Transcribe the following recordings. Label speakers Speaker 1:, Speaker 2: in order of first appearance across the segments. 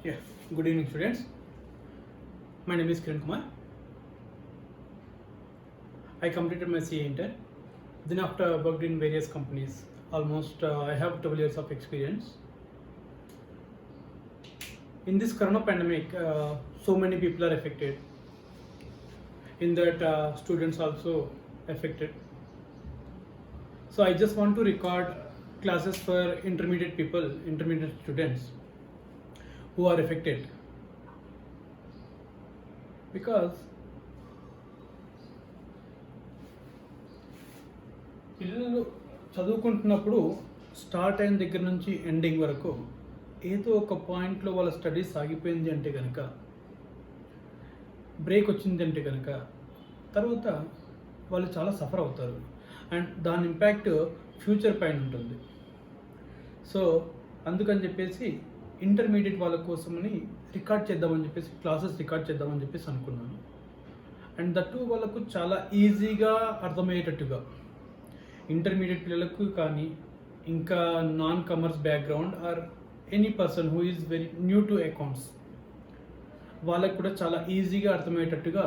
Speaker 1: Yeah, good evening, students. My name is Kiran Kumar. I completed my CA Inter. Then, after I worked in various companies, almost I have 12 years of experience. In this Corona pandemic, so many people are affected. In that, students also affected. So, I just want to record classes for intermediate people, intermediate students who are affected. Because పిల్లలు చదువుకుంటున్నప్పుడు start అయిన దగ్గర నుంచి ending వరకు ఏదో ఒక పాయింట్లో వాళ్ళ studies ఆగిపోయింది అంటే కనుక, బ్రేక్ వచ్చింది అంటే కనుక, తర్వాత వాళ్ళు చాలా సఫర్ అవుతారు అండ్ దాని ఇంపాక్ట్ ఫ్యూచర్ పైన ఉంటుంది. సో అందుకని చెప్పేసి ఇంటర్మీడియట్ వాళ్ళ కోసమని రికార్డ్ చేద్దామని చెప్పేసి క్లాసెస్ రికార్డ్ చేద్దామని చెప్పేసి అనుకున్నాను. అండ్ దట్టు వాళ్ళకు చాలా ఈజీగా అర్థమయ్యేటట్టుగా, ఇంటర్మీడియట్ పిల్లలకు కానీ, ఇంకా non comers background or any person who is very new to accounts, వాళ్ళకు కూడా చాలా ఈజీగా అర్థమయ్యేటట్టుగా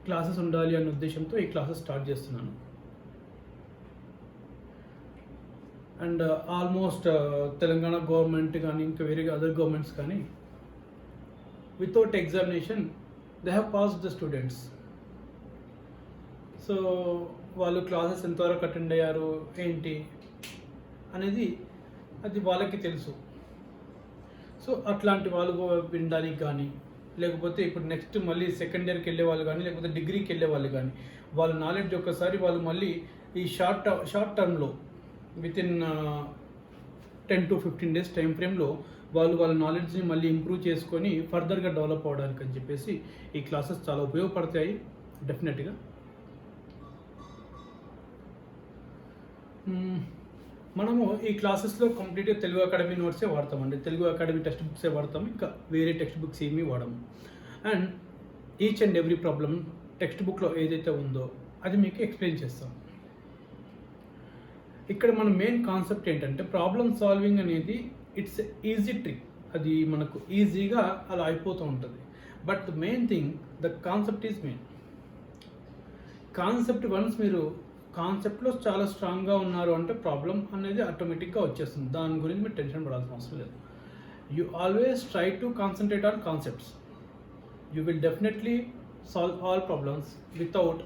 Speaker 1: క్లాసెస్ ఉండాలి అనే ఉద్దేశంతో ఈ క్లాసెస్ స్టార్ట్ చేస్తున్నాను. అండ్ ఆల్మోస్ట్ తెలంగాణ గవర్నమెంట్ కానీ, ఇంకా వేరే అదర్ గవర్నమెంట్స్ కానీ, without examination they have passed the students. So వాళ్ళు క్లాసెస్ ఎంతవరకు అటెండ్ అయ్యారు ఏంటి అనేది అది వాళ్ళకి తెలుసు. సో అట్లాంటి వాళ్ళు వినడానికి కానీ, లేకపోతే ఇప్పుడు నెక్స్ట్ మళ్ళీ సెకండ్ ఇయర్కి వెళ్ళే వాళ్ళు కానీ, లేకపోతే డిగ్రీకి వెళ్ళే వాళ్ళు కానీ, వాళ్ళ నాలెడ్జ్ ఒక్కసారి వాళ్ళు మళ్ళీ ఈ షార్ట్ టర్మ్లో వితిన్ 10 to 15 days టైం ఫ్రేమ్లో వాళ్ళు వాళ్ళ నాలెడ్జ్ని మళ్ళీ ఇంప్రూవ్ చేసుకొని ఫర్దర్గా డెవలప్ అవ్వడానికి అని చెప్పేసి ఈ క్లాసెస్ చాలా ఉపయోగపడతాయి డెఫినెట్గా. మనము ఈ క్లాసెస్లో కంప్లీట్గా తెలుగు అకాడమీ నోట్సే వాడతామండి. తెలుగు అకాడమీ టెక్స్ట్ బుక్సే వాడతాము, ఇంకా వేరే టెక్స్ట్ బుక్స్ ఏమీ వాడము. And each and every problem text బుక్లో ఏదైతే ఉందో అది మీకు ఎక్స్ప్లెయిన్ చేస్తాం. ఇక్కడ మన మెయిన్ కాన్సెప్ట్ ఏంటంటే, ప్రాబ్లమ్ సాల్వింగ్ అనేది ఇట్స్ ఈజీ ట్రిక్. అది మనకు ఈజీగా అలా అయిపోతూ ఉంటుంది. But the main thing, the concept is main. Concept once మీరు కాన్సెప్ట్లో చాలా స్ట్రాంగ్గా ఉన్నారు అంటే ప్రాబ్లం అనేది ఆటోమేటిక్గా వచ్చేస్తుంది. దాని గురించి మీరు టెన్షన్ పడాల్సిన అవసరం లేదు. You always try to concentrate on concepts. You will definitely solve all problems without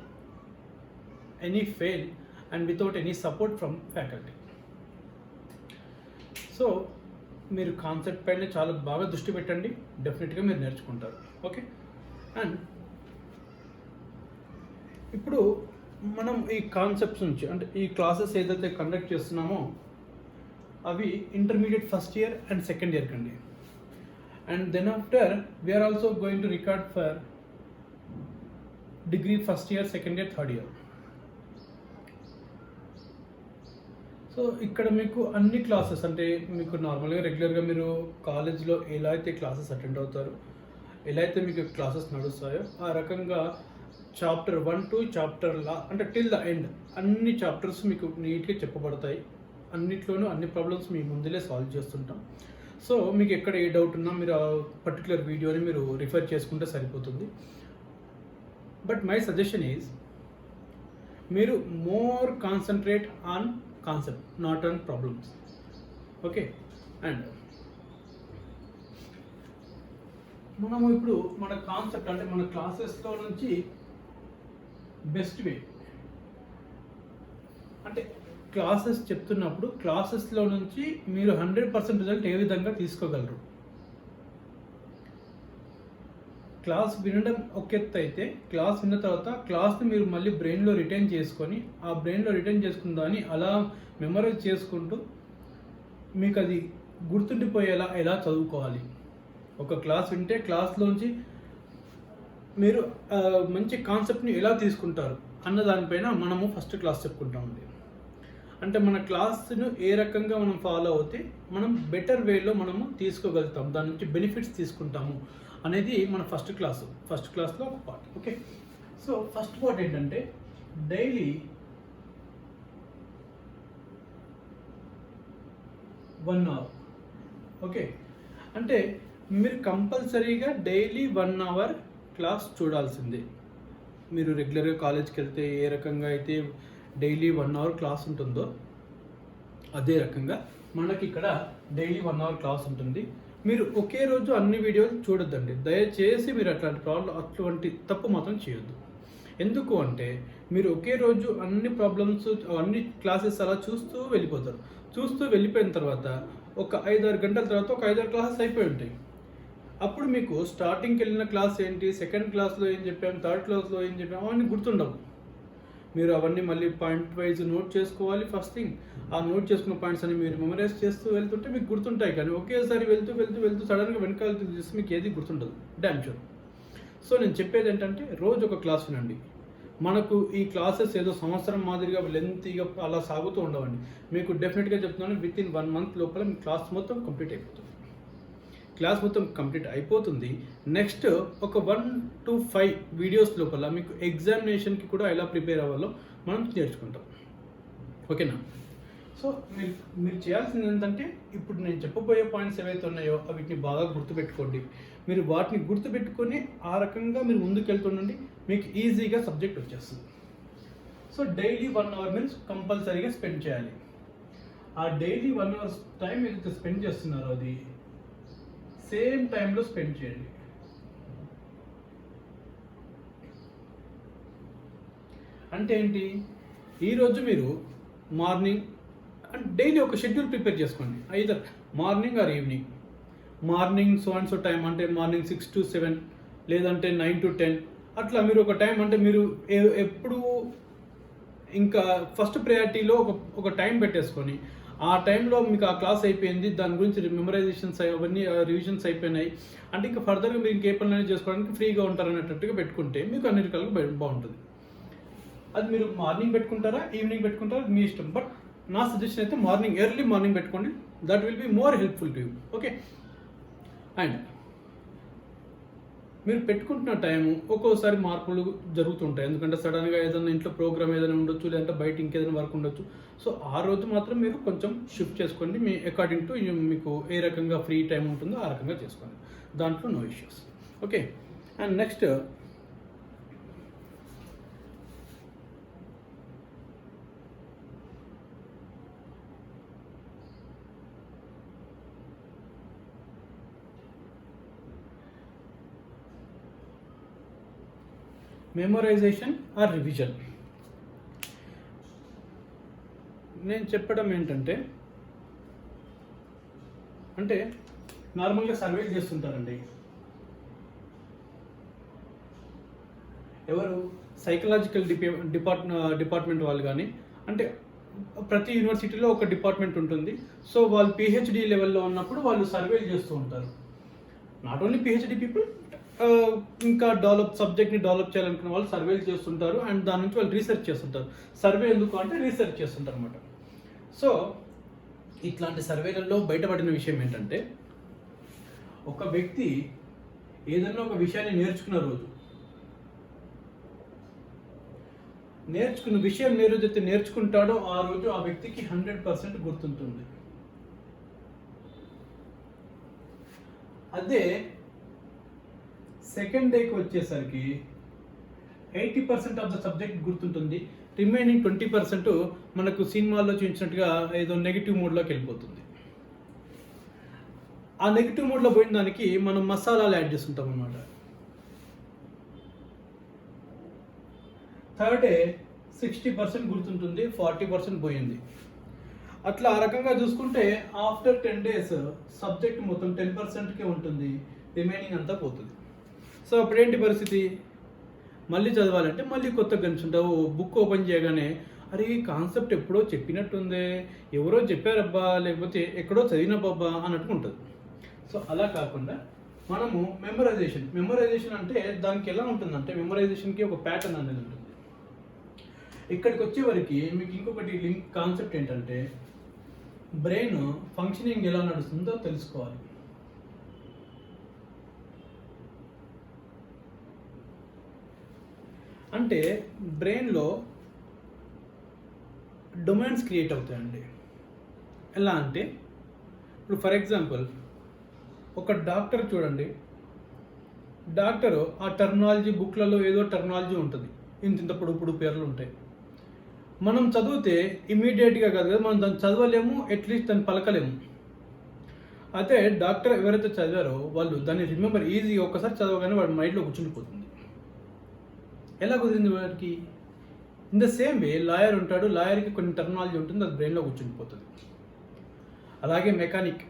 Speaker 1: any fail and without any support from faculty. So మీరు కాన్సెప్ట్ పైన చాలా బాగా దృష్టి పెట్టండి, డెఫినెట్గా మీరు నేర్చుకుంటారు. ఓకే. అండ్ ఇప్పుడు మనం ఈ కాన్సెప్ట్స్ నుంచి, అంటే ఈ క్లాసెస్ ఏదైతే కండక్ట్ చేస్తున్నామో అవి intermediate first year and second year కండి. And then after we're also going to record for degree first year, second year, third year. So ఇక్కడ మీకు అన్ని క్లాసెస్, అంటే మీకు నార్మల్గా రెగ్యులర్గా మీరు కాలేజ్లో ఎలా అయితే క్లాసెస్ అటెండ్ అవుతారో, ఎలా అయితే మీకు క్లాసెస్ నడుస్తాయో ఆ రకంగా చాప్టర్ 1 to చాప్టర్ అంటే టిల్ ద ఎండ్ అన్ని చాప్టర్స్ మీకు నీట్గా చెప్పబడతాయి. అన్నిట్లోనూ అన్ని ప్రాబ్లమ్స్ మీ ముందులే సాల్వ్ చేస్తుంటాం. సో మీకు ఎక్కడ ఏ డౌట్ ఉన్నా మీరు ఆ పర్టికులర్ వీడియోని మీరు రిఫర్ చేసుకుంటే సరిపోతుంది. బట్ మై సజెషన్ ఈజ్, మీరు more concentrate on concept, not on problems. Okay. And మనము ఇప్పుడు మన కాన్సెప్ట్, అంటే మన క్లాసెస్లో నుంచి బెస్ట్ వే, అంటే క్లాసెస్ చెప్తున్నప్పుడు క్లాసెస్లో నుంచి మీరు 100% రిజల్ట్ ఏ విధంగా తీసుకోగలరు. క్లాస్ వినడం ఒక ఎత్తు అయితే, క్లాస్ విన్న తర్వాత క్లాస్ని మీరు మళ్ళీ బ్రెయిన్లో రిటైన్ చేసుకొని, ఆ బ్రెయిన్లో రిటైన్ చేసుకున్న దాన్ని అలా మెమరైజ్ చేసుకుంటూ మీకు అది గుర్తుండిపోయేలా ఎలా చదువుకోవాలి. ఒక క్లాస్ వింటే క్లాస్లోంచి మీరు మంచి కాన్సెప్ట్ని ఎలా తీసుకుంటారు అన్న దానిపైన మనము ఫస్ట్ క్లాస్ చెప్పుకుంటామండి. అంటే మన క్లాస్ను ఏ రకంగా మనం ఫాలో అవుతే మనం బెటర్ వేలో మనము తీసుకోగలుగుతాం, దాని నుంచి బెనిఫిట్స్ తీసుకుంటాము అనేది మన ఫస్ట్ క్లాస్లో ఒక part. Okay. So first part ఏంటంటే, డైలీ 1 hour. ఓకే. అంటే మీరు కంపల్సరీగా డైలీ 1 అవర్ క్లాస్ చూడాల్సిందే. మీరు రెగ్యులర్గా కాలేజ్కి వెళ్తే ఏ రకంగా అయితే డైలీ 1 అవర్ క్లాస్ ఉంటుందో అదే రకంగా మనకి ఇక్కడ డైలీ 1 అవర్ క్లాస్ ఉంటుంది. మీరు ఒకే రోజు అన్ని వీడియోలు చూడొద్దండి. దయచేసి మీరు అటువంటి తప్పు మాత్రం చేయొద్దు. ఎందుకు అంటే మీరు ఒకే రోజు అన్ని ప్రాబ్లమ్స్ అన్ని క్లాసెస్ అలా చూస్తూ వెళ్ళిపోతారు. చూస్తూ వెళ్ళిపోయిన తర్వాత ఒక 5-6 గంటల తర్వాత ఒక 5-6 క్లాసెస్ అయిపోయి ఉంటాయి. అప్పుడు మీకు స్టార్టింగ్కి వెళ్ళిన క్లాస్ ఏంటి, సెకండ్ క్లాస్లో ఏం చెప్పాము, థర్డ్ క్లాస్లో ఏం చెప్పాము అవన్నీ గుర్తుండవు. మీరు అవన్నీ మళ్ళీ పాయింట్ వైజ్ నోట్ చేసుకోవాలి. ఫస్ట్ థింగ్ ఆ నోట్ చేసుకున్న పాయింట్స్ అన్ని మీరు మెమరైజ్ చేస్తూ వెళ్తుంటే మీకు గుర్తుంటాయి. కానీ ఒకేసారి వెళ్తూ వెళ్తూ వెళ్తూ సడన్గా వెనకాల చూస్తే మీకు ఏది గుర్తుండదు, డ్యామ్ షూర్. సో నేను చెప్పేది ఏంటంటే రోజు ఒక క్లాస్ వినండి. మనకు ఈ క్లాసెస్ ఏదో సంవత్సరం మాదిరిగా లెంతీగా అలా సాగుతూ ఉండవండి. మీకు డెఫినెట్గా చెప్తున్నాను, విత్ ఇన్ 1 మంత్ లోపల మీ క్లాస్ మొత్తం కంప్లీట్ అయిపోతుంది. క్లాస్ మొత్తం కంప్లీట్ అయిపోతుంది. నెక్స్ట్ ఒక 1 to 5 వీడియోస్ లోపల మీకు ఎగ్జామినేషన్కి కూడా ఎలా ప్రిపేర్ అవ్వాలో మనం నేర్చుకుంటాం. ఓకేనా? సో మీరు చేయాల్సింది ఏంటంటే ఇప్పుడు నేను చెప్పబోయే పాయింట్స్ ఏవైతే ఉన్నాయో వీటిని బాగా గుర్తుపెట్టుకోండి. మీరు వాటిని గుర్తుపెట్టుకొని ఆ రకంగా మీరు ముందుకు వెళ్తుండండి. మీకు ఈజీగా సబ్జెక్ట్ వచ్చేస్తుంది. సో డైలీ 1 అవర్ మీరు కంపల్సరీగా స్పెండ్ చేయాలి. ఆ డైలీ 1 అవర్ టైం ఏదైతే స్పెండ్ చేస్తున్నారో అది సేమ్ టైంలో స్పెండ్ చేయండి. అంటే ఏంటి, ఈరోజు మీరు మార్నింగ్ డైలీ ఒక షెడ్యూల్ ప్రిపేర్ చేసుకోండి. Either morning or evening. Morning so and so time అంటే మార్నింగ్ 6 to 7 లేదంటే 9 to 10 అట్లా మీరు ఒక టైం అంటే మీరు ఎప్పుడు ఇంకా ఫస్ట్ ప్రయారిటీలో ఒక టైం పెట్టేసుకొని ఆ టైంలో మీకు ఆ క్లాస్ అయిపోయింది, దాని గురించి మెమరైజేషన్స్ అవన్నీ రివిజన్స్ అయిపోయినాయి అంటే ఇంకా ఫర్దర్గా మీరు ఇంకే పనులైనా చేసుకోవడానికి ఫ్రీగా ఉంటారనేటట్టుగా పెట్టుకుంటే మీకు అన్ని రకాలుగా బాగుంటుంది. అది మీరు మార్నింగ్ పెట్టుకుంటారా ఈవినింగ్ పెట్టుకుంటారా మీ ఇష్టం. బట్ నా సజెషన్ అయితే ఎర్లీ మార్నింగ్ పెట్టుకోండి. That will be more helpful to you. Okay. And మీరు పెట్టుకుంటున్న టైము ఒక్కోసారి మార్పులు జరుగుతుంటాయి. ఎందుకంటే సడన్గా ఏదైనా ఇంట్లో ప్రోగ్రామ్ ఏదైనా ఉండొచ్చు, లేదంటే బయట ఇంకేదైనా వర్క్ ఉండొచ్చు. సో ఆ రోజు మాత్రం మీరు కొంచెం షిఫ్ట్ చేసుకోండి. మీ అకార్డింగ్ టు మీకు ఏ రకంగా ఫ్రీ టైం ఉంటుందో ఆ రకంగా చేసుకోండి. దాంట్లో no issues. Okay. And next memorisation or revision. నేను చెప్పడం ఏంటంటే నార్మల్గా సర్వేలు చేస్తుంటారండి. ఎవరు సైకలాజికల్ డిపార్ట్మెంట్ వాళ్ళు కానీ అంటే ప్రతి యూనివర్సిటీలో ఒక డిపార్ట్మెంట్ ఉంటుంది. సో వాళ్ళు పిహెచ్డి లెవెల్లో ఉన్నప్పుడు వాళ్ళు సర్వేలు చేస్తూ ఉంటారు. నాట్ ఓన్లీ పిహెచ్డి పీపుల్, ఇంకా సబ్జెక్ట్ని డెవలప్ చేయాలనుకున్న వాళ్ళు సర్వేలు చేస్తుంటారు. అండ్ దాని నుంచి వాళ్ళు రీసెర్చ్ చేస్తుంటారు. సర్వే ఎందుకు అంటే రీసెర్చ్ చేస్తుంటారు అనమాట. సో ఇట్లాంటి సర్వేలలో బయటపడిన విషయం ఏంటంటే ఒక వ్యక్తి ఏదైనా ఒక విషయాన్ని నేర్చుకున్న విషయం ఏ రోజైతే నేర్చుకుంటాడో ఆ రోజు ఆ వ్యక్తికి 100% గుర్తుంటుంది. అదే సెకండ్ డేకి వచ్చేసరికి 80% ఆఫ్ ద సబ్జెక్ట్ గుర్తుంటుంది. రిమైనింగ్ 20% మనకు సినిమాల్లో చూపించినట్టుగా ఏదో నెగిటివ్ మోడ్లోకి వెళ్ళిపోతుంది. ఆ నెగిటివ్ మోడ్లో పోయిన దానికి మనం మసాలాలు యాడ్ చేస్తుంటాం అన్నమాట. థర్డ్ డే 60% గుర్తుంటుంది, 40% పోయింది. అట్లా ఆ రకంగా చూసుకుంటే ఆఫ్టర్ 10 days సబ్జెక్ట్ మొత్తం 10%కే ఉంటుంది, రిమైనింగ్ అంతా పోతుంది. సో అప్పుడేంటి పరిస్థితి, మళ్ళీ చదవాలంటే మళ్ళీ కొత్తగా కనిచుంటావు. బుక్ ఓపెన్ చేయగానే అరే ఈ కాన్సెప్ట్ ఎప్పుడో చెప్పినట్టుందే, ఎవరో చెప్పారబ్బా, లేకపోతే ఎక్కడో చదివినబ్బా అన్నట్టు ఉంటుంది. సో అలా కాకుండా మనము మెమరైజేషన్ అంటే దానికి ఎలా ఉంటుందంటే మెమరైజేషన్కి ఒక ప్యాటర్న్ అనేది ఉంటుంది. ఇక్కడికి వచ్చేవరకు మీకు ఇంకొకటి కాన్సెప్ట్ ఏంటంటే బ్రెయిన్ ఫంక్షనింగ్ ఎలా నడుస్తుందో తెలుసుకోవాలి. అంటే బ్రెయిన్లో డొమైన్స్ క్రియేట్ అవుతాయండి. ఎలా అంటే ఇప్పుడు ఫర్ ఎగ్జాంపుల్ ఒక డాక్టర్ చూడండి, డాక్టరు ఆ టర్మినాలజీ బుక్లలో ఏదో టర్మినాలజీ ఉంటుంది, ఇంత పొడుపు పేర్లు ఉంటాయి. మనం చదివితే ఇమీడియట్గా కాదు కదా, మనం దాన్ని చదవలేము, అట్లీస్ట్ దాన్ని పలకలేము. అయితే డాక్టర్ ఎవరైతే చదివారో వాళ్ళు దాన్ని రిమెంబర్ ఈజీగా ఒక్కసారి చదవగానే వాడి మైండ్లో కూర్చుండిపోతుంది. ఎలా కుదిరింది వాడికి? In the same way lawyer ఉంటాడు, లాయర్కి కొన్ని టర్మినాలజీ ఉంటుంది, అది బ్రెయిన్లో కూర్చుండిపోతుంది. అలాగే మెకానిక్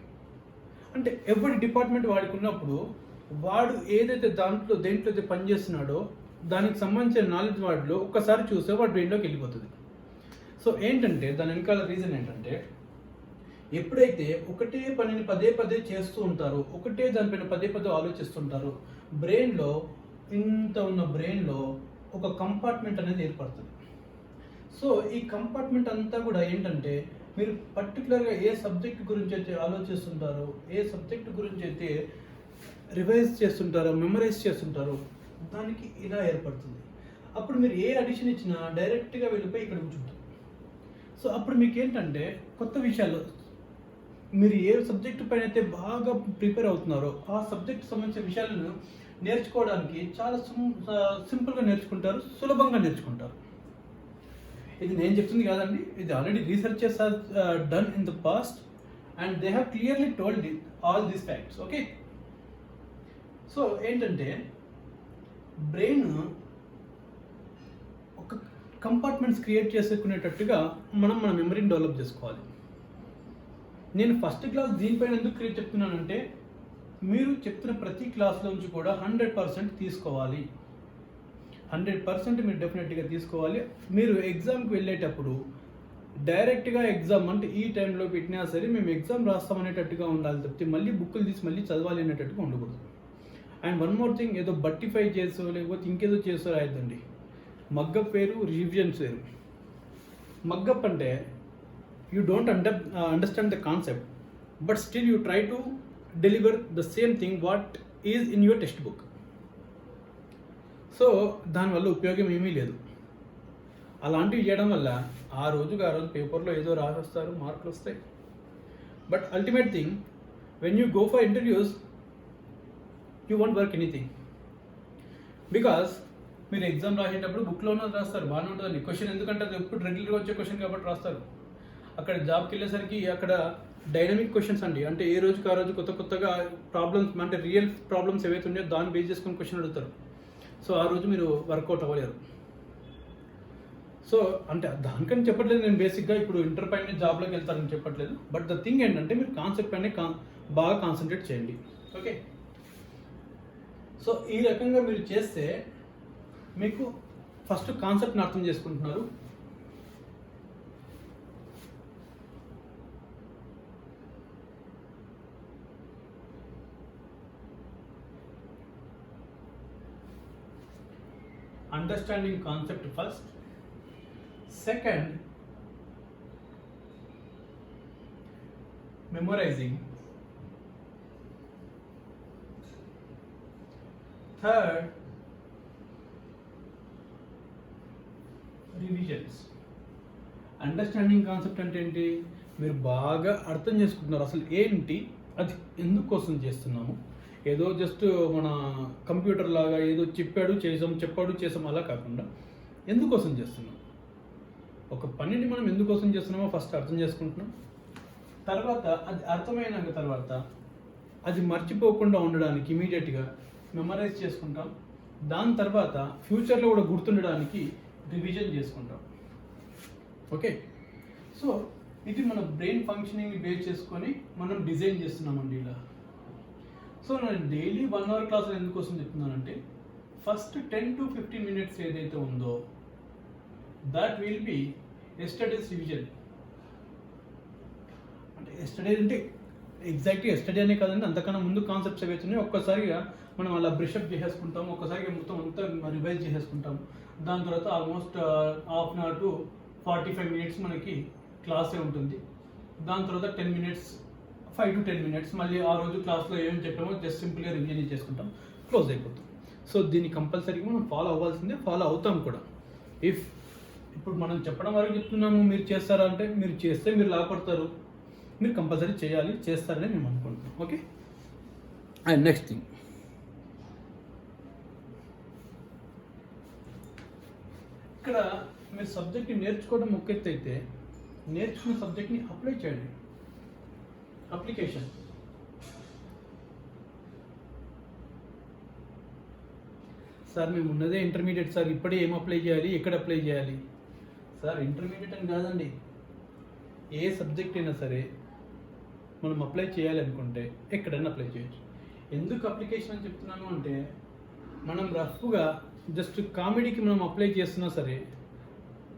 Speaker 1: అంటే ఎవరి డిపార్ట్మెంట్ వాడికి ఉన్నప్పుడు వాడు ఏదైతే దేంట్లో అయితే పనిచేస్తున్నాడో దానికి సంబంధించిన నాలెడ్జ్ వాడిలో ఒక్కసారి చూస్తే వాడి బ్రెయిన్లోకి వెళ్ళిపోతుంది. సో ఏంటంటే దాని వెనకాల రీజన్ ఏంటంటే, ఎప్పుడైతే ఒకటే పనిని పదే పదే చేస్తూ ఉంటారో, ఒకటే దానిపైన పదే పదే ఆలోచిస్తుంటారో, బ్రెయిన్లో ఇంత ఉన్న బ్రెయిన్లో ఒక కంపార్ట్మెంట్ అనేది ఏర్పడుతుంది. సో ఈ కంపార్ట్మెంట్ అంతా కూడా ఏంటంటే, మీరు పర్టికులర్గా ఏ సబ్జెక్ట్ గురించి అయితే ఆలోచిస్తుంటారో, ఏ సబ్జెక్ట్ గురించి అయితే రివైజ్ చేస్తుంటారో, మెమరైజ్ చేస్తుంటారో, దానికి ఇలా ఏర్పడుతుంది. అప్పుడు మీరు ఏ అడిషన్ ఇచ్చినా డైరెక్ట్గా వెళ్ళిపోయి ఇక్కడ కూర్చుంటారు. సో అప్పుడు మీకు ఏంటంటే కొత్త విషయాలు, మీరు ఏ సబ్జెక్ట్ పైన అయితే బాగా ప్రిపేర్ అవుతున్నారో ఆ సబ్జెక్ట్ సంబంధించిన విషయాలను నేర్చుకోవడానికి చాలా సింపుల్గా నేర్చుకుంటారు, సులభంగా నేర్చుకుంటారు. ఇది నేను చెప్తుంది కాదండి, ఇది already researches are done in the past and they have clearly told all these facts. Okay, so ఏంటంటే బ్రెయిన్ ఒక కంపార్ట్మెంట్స్ క్రియేట్ చేసుకునేటట్టుగా మనం మన మెమరీని డెవలప్ చేసుకోవాలి. నేను ఫస్ట్ క్లాస్ దీనిపైన ఎందుకు చెప్తున్నానంటే, మీరు చెప్తున్న ప్రతి క్లాస్లోంచి కూడా 100% తీసుకోవాలి. 100% మీరు డెఫినెట్గా తీసుకోవాలి. మీరు ఎగ్జామ్కి వెళ్ళేటప్పుడు డైరెక్ట్గా ఎగ్జామ్ అంటే ఈ టైంలో పెట్టినా సరే మేము ఎగ్జామ్ రాస్తామనేటట్టుగా ఉండాలి తప్పితే మళ్ళీ బుక్కులు తీసి మళ్ళీ చదవాలి అనేటట్టుగా ఉండకూడదు. అండ్ వన్ మోర్ థింగ్, ఏదో బట్టిఫై చేసో లేకపోతే ఇంకేదో చేసో రాయద్దండి. మగ్గప్ వేరు, రివిజన్స్ వేరు. మగ్గప్ అంటే you don't understand the concept but still you try to deliver the same thing what is in your text book. So దానివల్ల ఉపయోగం ఏమీ లేదు. అలాంటివి చేయడం వల్ల ఆ రోజు పేపర్లో ఏదో రాసేస్తారు, మార్కులు వస్తాయి. But ultimate thing, when you go for interviews you won't work anything. Because మీరు ఎగ్జామ్ రాసేటప్పుడు బుక్లోనే రాస్తారు, బాగానే ఉంటుంది క్వశ్చన్, ఎందుకంటే అది ఎప్పుడు రెగ్యులర్గా వచ్చే క్వశ్చన్ కాబట్టి రాస్తారు. అక్కడ జాబ్కి వెళ్ళేసరికి అక్కడ డైనమిక్ క్వశ్చన్స్ అండి, అంటే ఏ రోజుకి ఆ రోజు కొత్తగా ప్రాబ్లమ్స్, అంటే రియల్ ప్రాబ్లమ్స్ ఏవైతే ఉన్నాయో దాన్ని బేస్ చేసుకుని క్వశ్చన్ అడుగుతారు. సో ఆ రోజు మీరు వర్కౌట్ అవ్వలేరు. సో అంటే దానికని చెప్పట్లేదు నేను, బేసిక్గా ఇప్పుడు ఇంటర్ పైన జాబ్లోకి వెళ్తారని చెప్పట్లేదు. బట్ ద థింగ్ ఏంటంటే మీరు కాన్సెప్ట్ పైన బాగా కాన్సన్ట్రేట్ చేయండి. ఓకే, సో ఈ రకంగా మీరు చేస్తే మీకు ఫస్ట్ కాన్సెప్ట్ని అర్థం చేసుకుంటున్నారు. Understanding concept first. Second, memorising. Third, revisions. Understanding concept అంటే ఏంటి? మీరు బాగా అర్థం చేసుకుంటున్నారు అసలు ఏంటి, అది ఎందుకోసం చేస్తున్నాము. ఏదో జస్ట్ మన కంప్యూటర్ లాగా ఏదో చెప్పాడు చేసాం అలా కాకుండా ఎందుకోసం చేస్తున్నాం, ఒక పనిని మనం ఎందుకోసం చేస్తున్నామో ఫస్ట్ అర్థం చేసుకుంటున్నాం. తర్వాత అది అర్థమైనాక తర్వాత అది మర్చిపోకుండా ఉండడానికి ఇమీడియట్గా మెమరైజ్ చేసుకుంటాం. దాని తర్వాత ఫ్యూచర్లో కూడా గుర్తుండడానికి రివిజన్ చేసుకుంటాం. ఓకే, సో ఇది మన బ్రెయిన్ ఫంక్షనింగ్ని బేస్ చేసుకొని మనం డిజైన్ చేస్తున్నామండి ఇలా. సో నేను డైలీ 1 hour క్లాసులు ఎందుకోసం చెప్తున్నానంటే, ఫస్ట్ 10 to 15 minutes ఏదైతే ఉందో that will be yesterday's revision. అంటే ఎస్టర్డే అంటే ఎగ్జాక్ట్గా ఎస్టర్డే అనే కాదండి, అంతకన్నా ముందు కాన్సెప్ట్స్ ఏవైతున్నాయో ఒక్కసారిగా మనం అలా బ్రషప్ చేసేసుకుంటాము, ఒక్కసారిగా మొత్తం అంతా రివైజ్ చేసేసుకుంటాము. దాని తర్వాత ఆల్మోస్ట్ 1/2 hour to 45 minutes మనకి క్లాసే ఉంటుంది. దాని తర్వాత 10 minutes, 5 to 10 minutes మళ్ళీ ఆ రోజు క్లాస్లో ఏమేమి చెప్పామో జస్ట్ సింపుల్గా రివిజన్ చేసుకుంటాం, క్లోజ్ అయిపోతాం. సో దీన్ని కంపల్సరీగా మనం ఫాలో అవ్వాల్సిందే, ఫాలో అవుతాం కూడా. ఇప్పుడు మనం చెప్పడం వరకు చెప్తున్నాము, మీరు చేస్తారా అంటే మీరు చేస్తే మీరు లాభపడతారు, మీరు కంపల్సరీ చేయాలి, చేస్తారని మేము అనుకుంటున్నాం. ఓకే. అండ్ నెక్స్ట్ థింగ్, ఇక్కడ మీరు సబ్జెక్ట్ని నేర్చుకోవడం ఒక ఎత్తు అయితే, నేర్చుకున్న సబ్జెక్ట్ని అప్లై చేయండి. అప్లికేషన్. సార్ మేము ఉన్నదే ఇంటర్మీడియట్ సార్, ఇప్పుడే ఏం అప్లై చేయాలి, ఎక్కడ అప్లై చేయాలి? సార్ ఇంటర్మీడియట్ అని కాదండి, ఏ సబ్జెక్ట్ అయినా సరే మనం అప్లై చేయాలి అనుకుంటే ఎక్కడైనా అప్లై చేయొచ్చు. ఎందుకు అప్లికేషన్ అని చెప్తున్నాను అంటే, మనం రఫ్గా జస్ట్ కామెడీకి మనం అప్లై చేస్తున్నా సరే,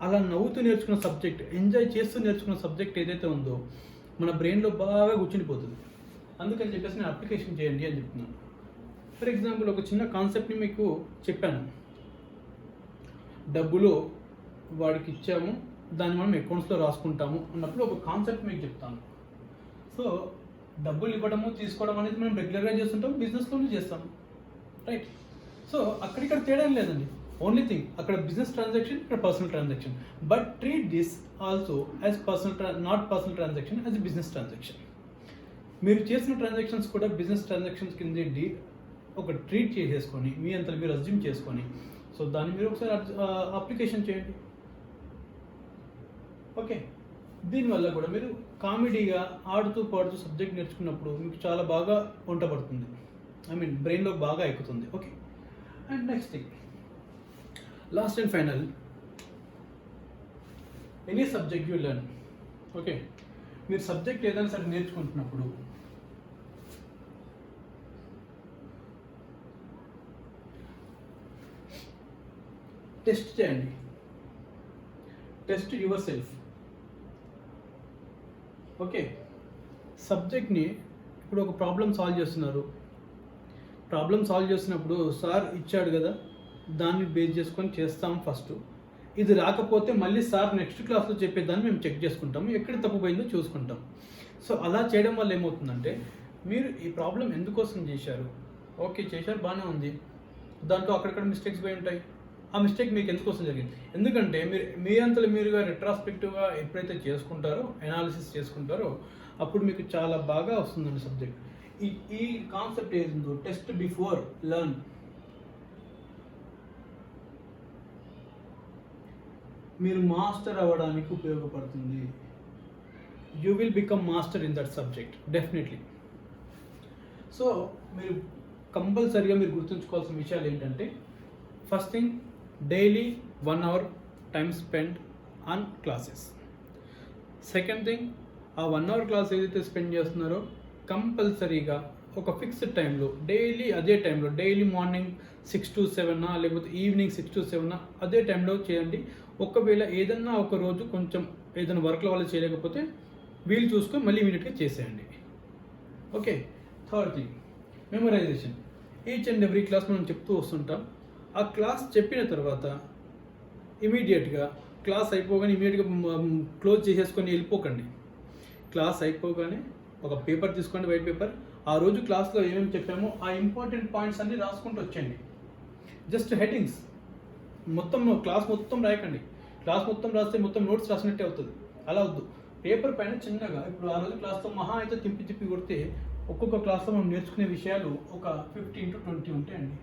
Speaker 1: అలా నవ్వుతూ నేర్చుకున్న సబ్జెక్ట్, ఎంజాయ్ చేస్తూ నేర్చుకున్న సబ్జెక్ట్ ఏదైతే ఉందో మన బ్రెయిన్లో బాగా కూర్చుండిపోతుంది. అందుకని చెప్పేసి నేను అప్లికేషన్ చేయండి అని చెప్తున్నాను. ఫర్ ఎగ్జాంపుల్ ఒక చిన్న కాన్సెప్ట్ని మీకు చెప్పాను. డబ్బులు వాడికి ఇచ్చాము, దాన్ని మనం అకౌంట్స్లో రాసుకుంటాము అన్నప్పుడు ఒక కాన్సెప్ట్ మీకు చెప్తాను. సో డబ్బులు ఇవ్వడము తీసుకోవడం అనేది మనం రెగ్యులర్గా చేస్తుంటాం, బిజినెస్లోనే చేస్తాం, రైట్? సో అక్కడిక్కడ తేడా లేదండి. ఓన్లీ థింగ్, అక్కడ బిజినెస్ ట్రాన్సాక్షన్, ఇక్కడ personal transaction. But treat this also as not personal transaction, as business transaction. మీరు చేసిన ట్రాన్సాక్షన్స్ కూడా బిజినెస్ ట్రాన్సాక్షన్స్ కింద ఒక ట్రీట్ చేసేసుకొని, మీ అంతా మీరు అజ్యూమ్ చేసుకొని, సో దాన్ని మీరు ఒకసారి అప్లికేషన్ చేయండి. ఓకే, దీనివల్ల కూడా మీరు కామెడీగా ఆడుతూ పాడుతూ సబ్జెక్ట్ నేర్చుకున్నప్పుడు మీకు చాలా బాగా వంట పడుతుంది, బ్రెయిన్లో బాగా ఎక్కుతుంది. Okay, and next thing, last and final, any subject you learn. Okay, మీరు సబ్జెక్ట్ ఏదైనా సరే నేర్చుకుంటున్నప్పుడు టెస్ట్ చేయండి. Test your self. ఓకే, సబ్జెక్ట్ని ఇప్పుడు ఒక ప్రాబ్లం సాల్వ్ చేస్తున్నారు. ప్రాబ్లం సాల్వ్ చేస్తున్నప్పుడు సార్ ఇచ్చాడు కదా, దాన్ని బేస్ చేసుకొని చేస్తాం ఫస్ట్. ఇది రాకపోతే మళ్ళీ సార్ నెక్స్ట్ క్లాస్లో చెప్పేదాన్ని మేము చెక్ చేసుకుంటాము, ఎక్కడ తప్పుపోయిందో చూసుకుంటాం. సో అలా చేయడం వల్ల ఏమవుతుందంటే, మీరు ఈ ప్రాబ్లం ఎందుకోసం చేశారు, ఓకే చేశారు బాగానే ఉంది, దాంట్లో అక్కడక్కడ మిస్టేక్స్ పోయి ఉంటాయి. ఆ మిస్టేక్ మీకు ఎందుకోసం జరిగింది? ఎందుకంటే మీరు మీ అంతలో మీరుగా రెట్రాస్పెక్టివ్గా ఎప్పుడైతే చేసుకుంటారో, అనాలిసిస్ చేసుకుంటారో, అప్పుడు మీకు చాలా బాగా వస్తుందండి సబ్జెక్ట్. ఈ కాన్సెప్ట్ ఏదో టెస్ట్ బిఫోర్ లెర్న్. మీరు మాస్టర్ అవ్వడానికి ఉపయోగపడుతుంది. You will become master in that subject definitely. So మీరు కంపల్సరీగా మీరు గుర్తుంచుకోవాల్సిన విషయాలు ఏంటంటే, first thing, daily 1 hour time spend on classes. Second thing, ఆ 1 hour క్లాస్ ఏదైతే స్పెండ్ చేస్తున్నారో కంపల్సరీగా ఒక ఫిక్స్డ్ టైంలో, డైలీ అదే టైంలో, డైలీ మార్నింగ్ 6 to 7 లేకపోతే ఈవినింగ్ 6 to 7 అదే టైంలో చేయండి. ఒకవేళ ఏదన్నా ఒక రోజు కొంచెం ఏదైనా వర్క్ల వల్ల చేయలేకపోతే వీలు చూసుకొని మళ్ళీ ఇమీడియట్గా చేసేయండి. Okay, third thing, memorisation. Each and every class మనం చెప్తూ వస్తుంటాం. ఆ క్లాస్ చెప్పిన తర్వాత ఇమీడియట్గా క్లాస్ అయిపోగానే ఇమీడియట్గా క్లోజ్ చేసేసుకొని వెళ్ళిపోకండి. క్లాస్ అయిపోగానే ఒక పేపర్ తీసుకోండి, వైట్ పేపర్. ఆ రోజు క్లాస్లో ఏమేమి చెప్పామో ఆ ఇంపార్టెంట్ పాయింట్స్ అన్నీ రాసుకుంటూ వచ్చేయండి. జస్ట్ హెడ్డింగ్స్, మొత్తం క్లాస్ మొత్తం రాయకండి. క్లాస్ మొత్తం రాస్తే మొత్తం నోట్స్ రాసినట్టే అవుతుంది. అలా వద్దు, పేపర్ పైన చిన్నగా, ఇప్పుడు ఆ రోజు క్లాస్తో మహా అయితే తిప్పి కొడితే ఒక్కొక్క క్లాస్లో మనం నేర్చుకునే విషయాలు ఒక 15 to 20 ఉంటాయండి.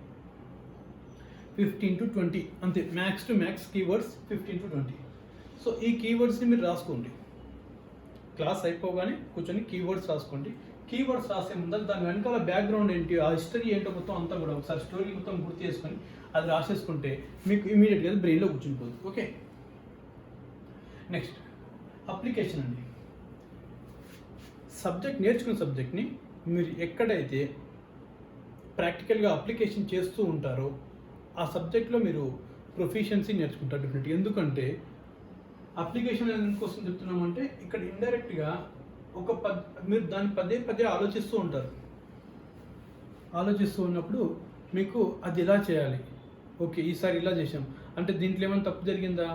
Speaker 1: 15 to 20 అంతే, max to max keywords 15 to 20. So ఈ కీవర్డ్స్ని మీరు రాసుకోండి. క్లాస్ అయిపోగానే కూర్చొని కీవర్డ్స్ రాసుకోండి. కీవర్డ్స్ రాసే ముందర దాని వెనకాల బ్యాక్గ్రౌండ్ ఏంటి, ఆ హిస్టరీ ఏంటో మొత్తం అంతా కూడా ఒకసారి స్టోరీ మొత్తం గుర్తు చేసుకొని అది రాసేసుకుంటే మీకు ఇమీడియట్గా బ్రెయిన్లో కూర్చుండిపోతుంది. ఓకే, నెక్స్ట్ అప్లికేషన్ అండి. సబ్జెక్ట్ నేర్చుకున్న సబ్జెక్ట్ని మీరు ఎక్కడైతే ప్రాక్టికల్గా అప్లికేషన్ చేస్తూ ఉంటారో ఆ సబ్జెక్ట్లో మీరు ప్రొఫిషియన్సీ నేర్చుకుంటారు డెఫినెట్గా. ఎందుకంటే అప్లికేషన్ ఎందుకోసం చెప్తున్నామంటే, ఇక్కడ ఇండైరెక్ట్గా మీరు దాన్ని పదే ఆలోచిస్తూ ఉంటారు. ఆలోచిస్తూ ఉన్నప్పుడు మీకు అది ఎలా చేయాలి, ఓకే ఈసారి ఇలా చేసాం అంటే దీంట్లో ఏమైనా తప్పు జరిగిందా,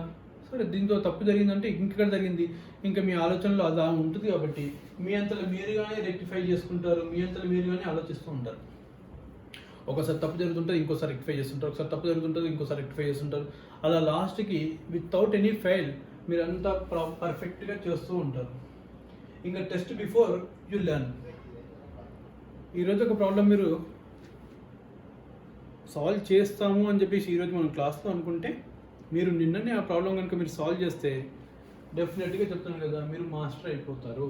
Speaker 1: సరే దీంట్లో తప్పు జరిగిందంటే ఇంకెక్కడ జరిగింది, ఇంకా మీ ఆలోచనలో అలా ఉంటుంది. కాబట్టి మీ అంతలో మీరుగానే రెక్టిఫై చేసుకుంటారు, మీ అంతలో మీరుగానే ఆలోచిస్తూ ఉంటారు. ఒకసారి తప్పు జరుగుతుంటుంది, ఇంకోసారి రెక్టిఫై చేస్తుంటారు, ఒకసారి తప్పు జరుగుతుంటుంది, ఇంకోసారి రెక్టిఫై చేస్తుంటారు. అలా లాస్ట్కి వితౌట్ ఎనీ ఫెయిల్ మీరంతా పర్ఫెక్ట్గా చేస్తూ ఉంటారు. ఇంకా టెస్ట్ బిఫోర్ యూ లెర్న్. ఈరోజు ఒక ప్రాబ్లం మీరు సాల్వ్ చేస్తాము అని చెప్పేసి ఈరోజు మనం క్లాస్లో అనుకుంటే మీరు నిన్ననే ఆ ప్రాబ్లం కనుక మీరు సాల్వ్ చేస్తే డెఫినెట్గా చెప్తున్నాను కదా మీరు మాస్టర్ అయిపోతారు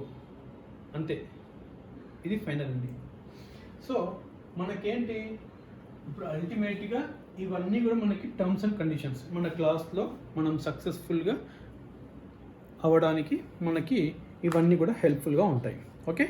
Speaker 1: అంతే. ఇది ఫైనల్ అండి. సో మనకేంటి ఇప్పుడు అల్టిమేట్గా ఇవన్నీ కూడా మనకి టర్మ్స్ అండ్ కండిషన్స్. మన క్లాస్లో మనం సక్సెస్ఫుల్గా అవ్వడానికి మనకి ఇవన్నీ కూడా హెల్ప్ఫుల్గా ఉంటాయి. ఓకే,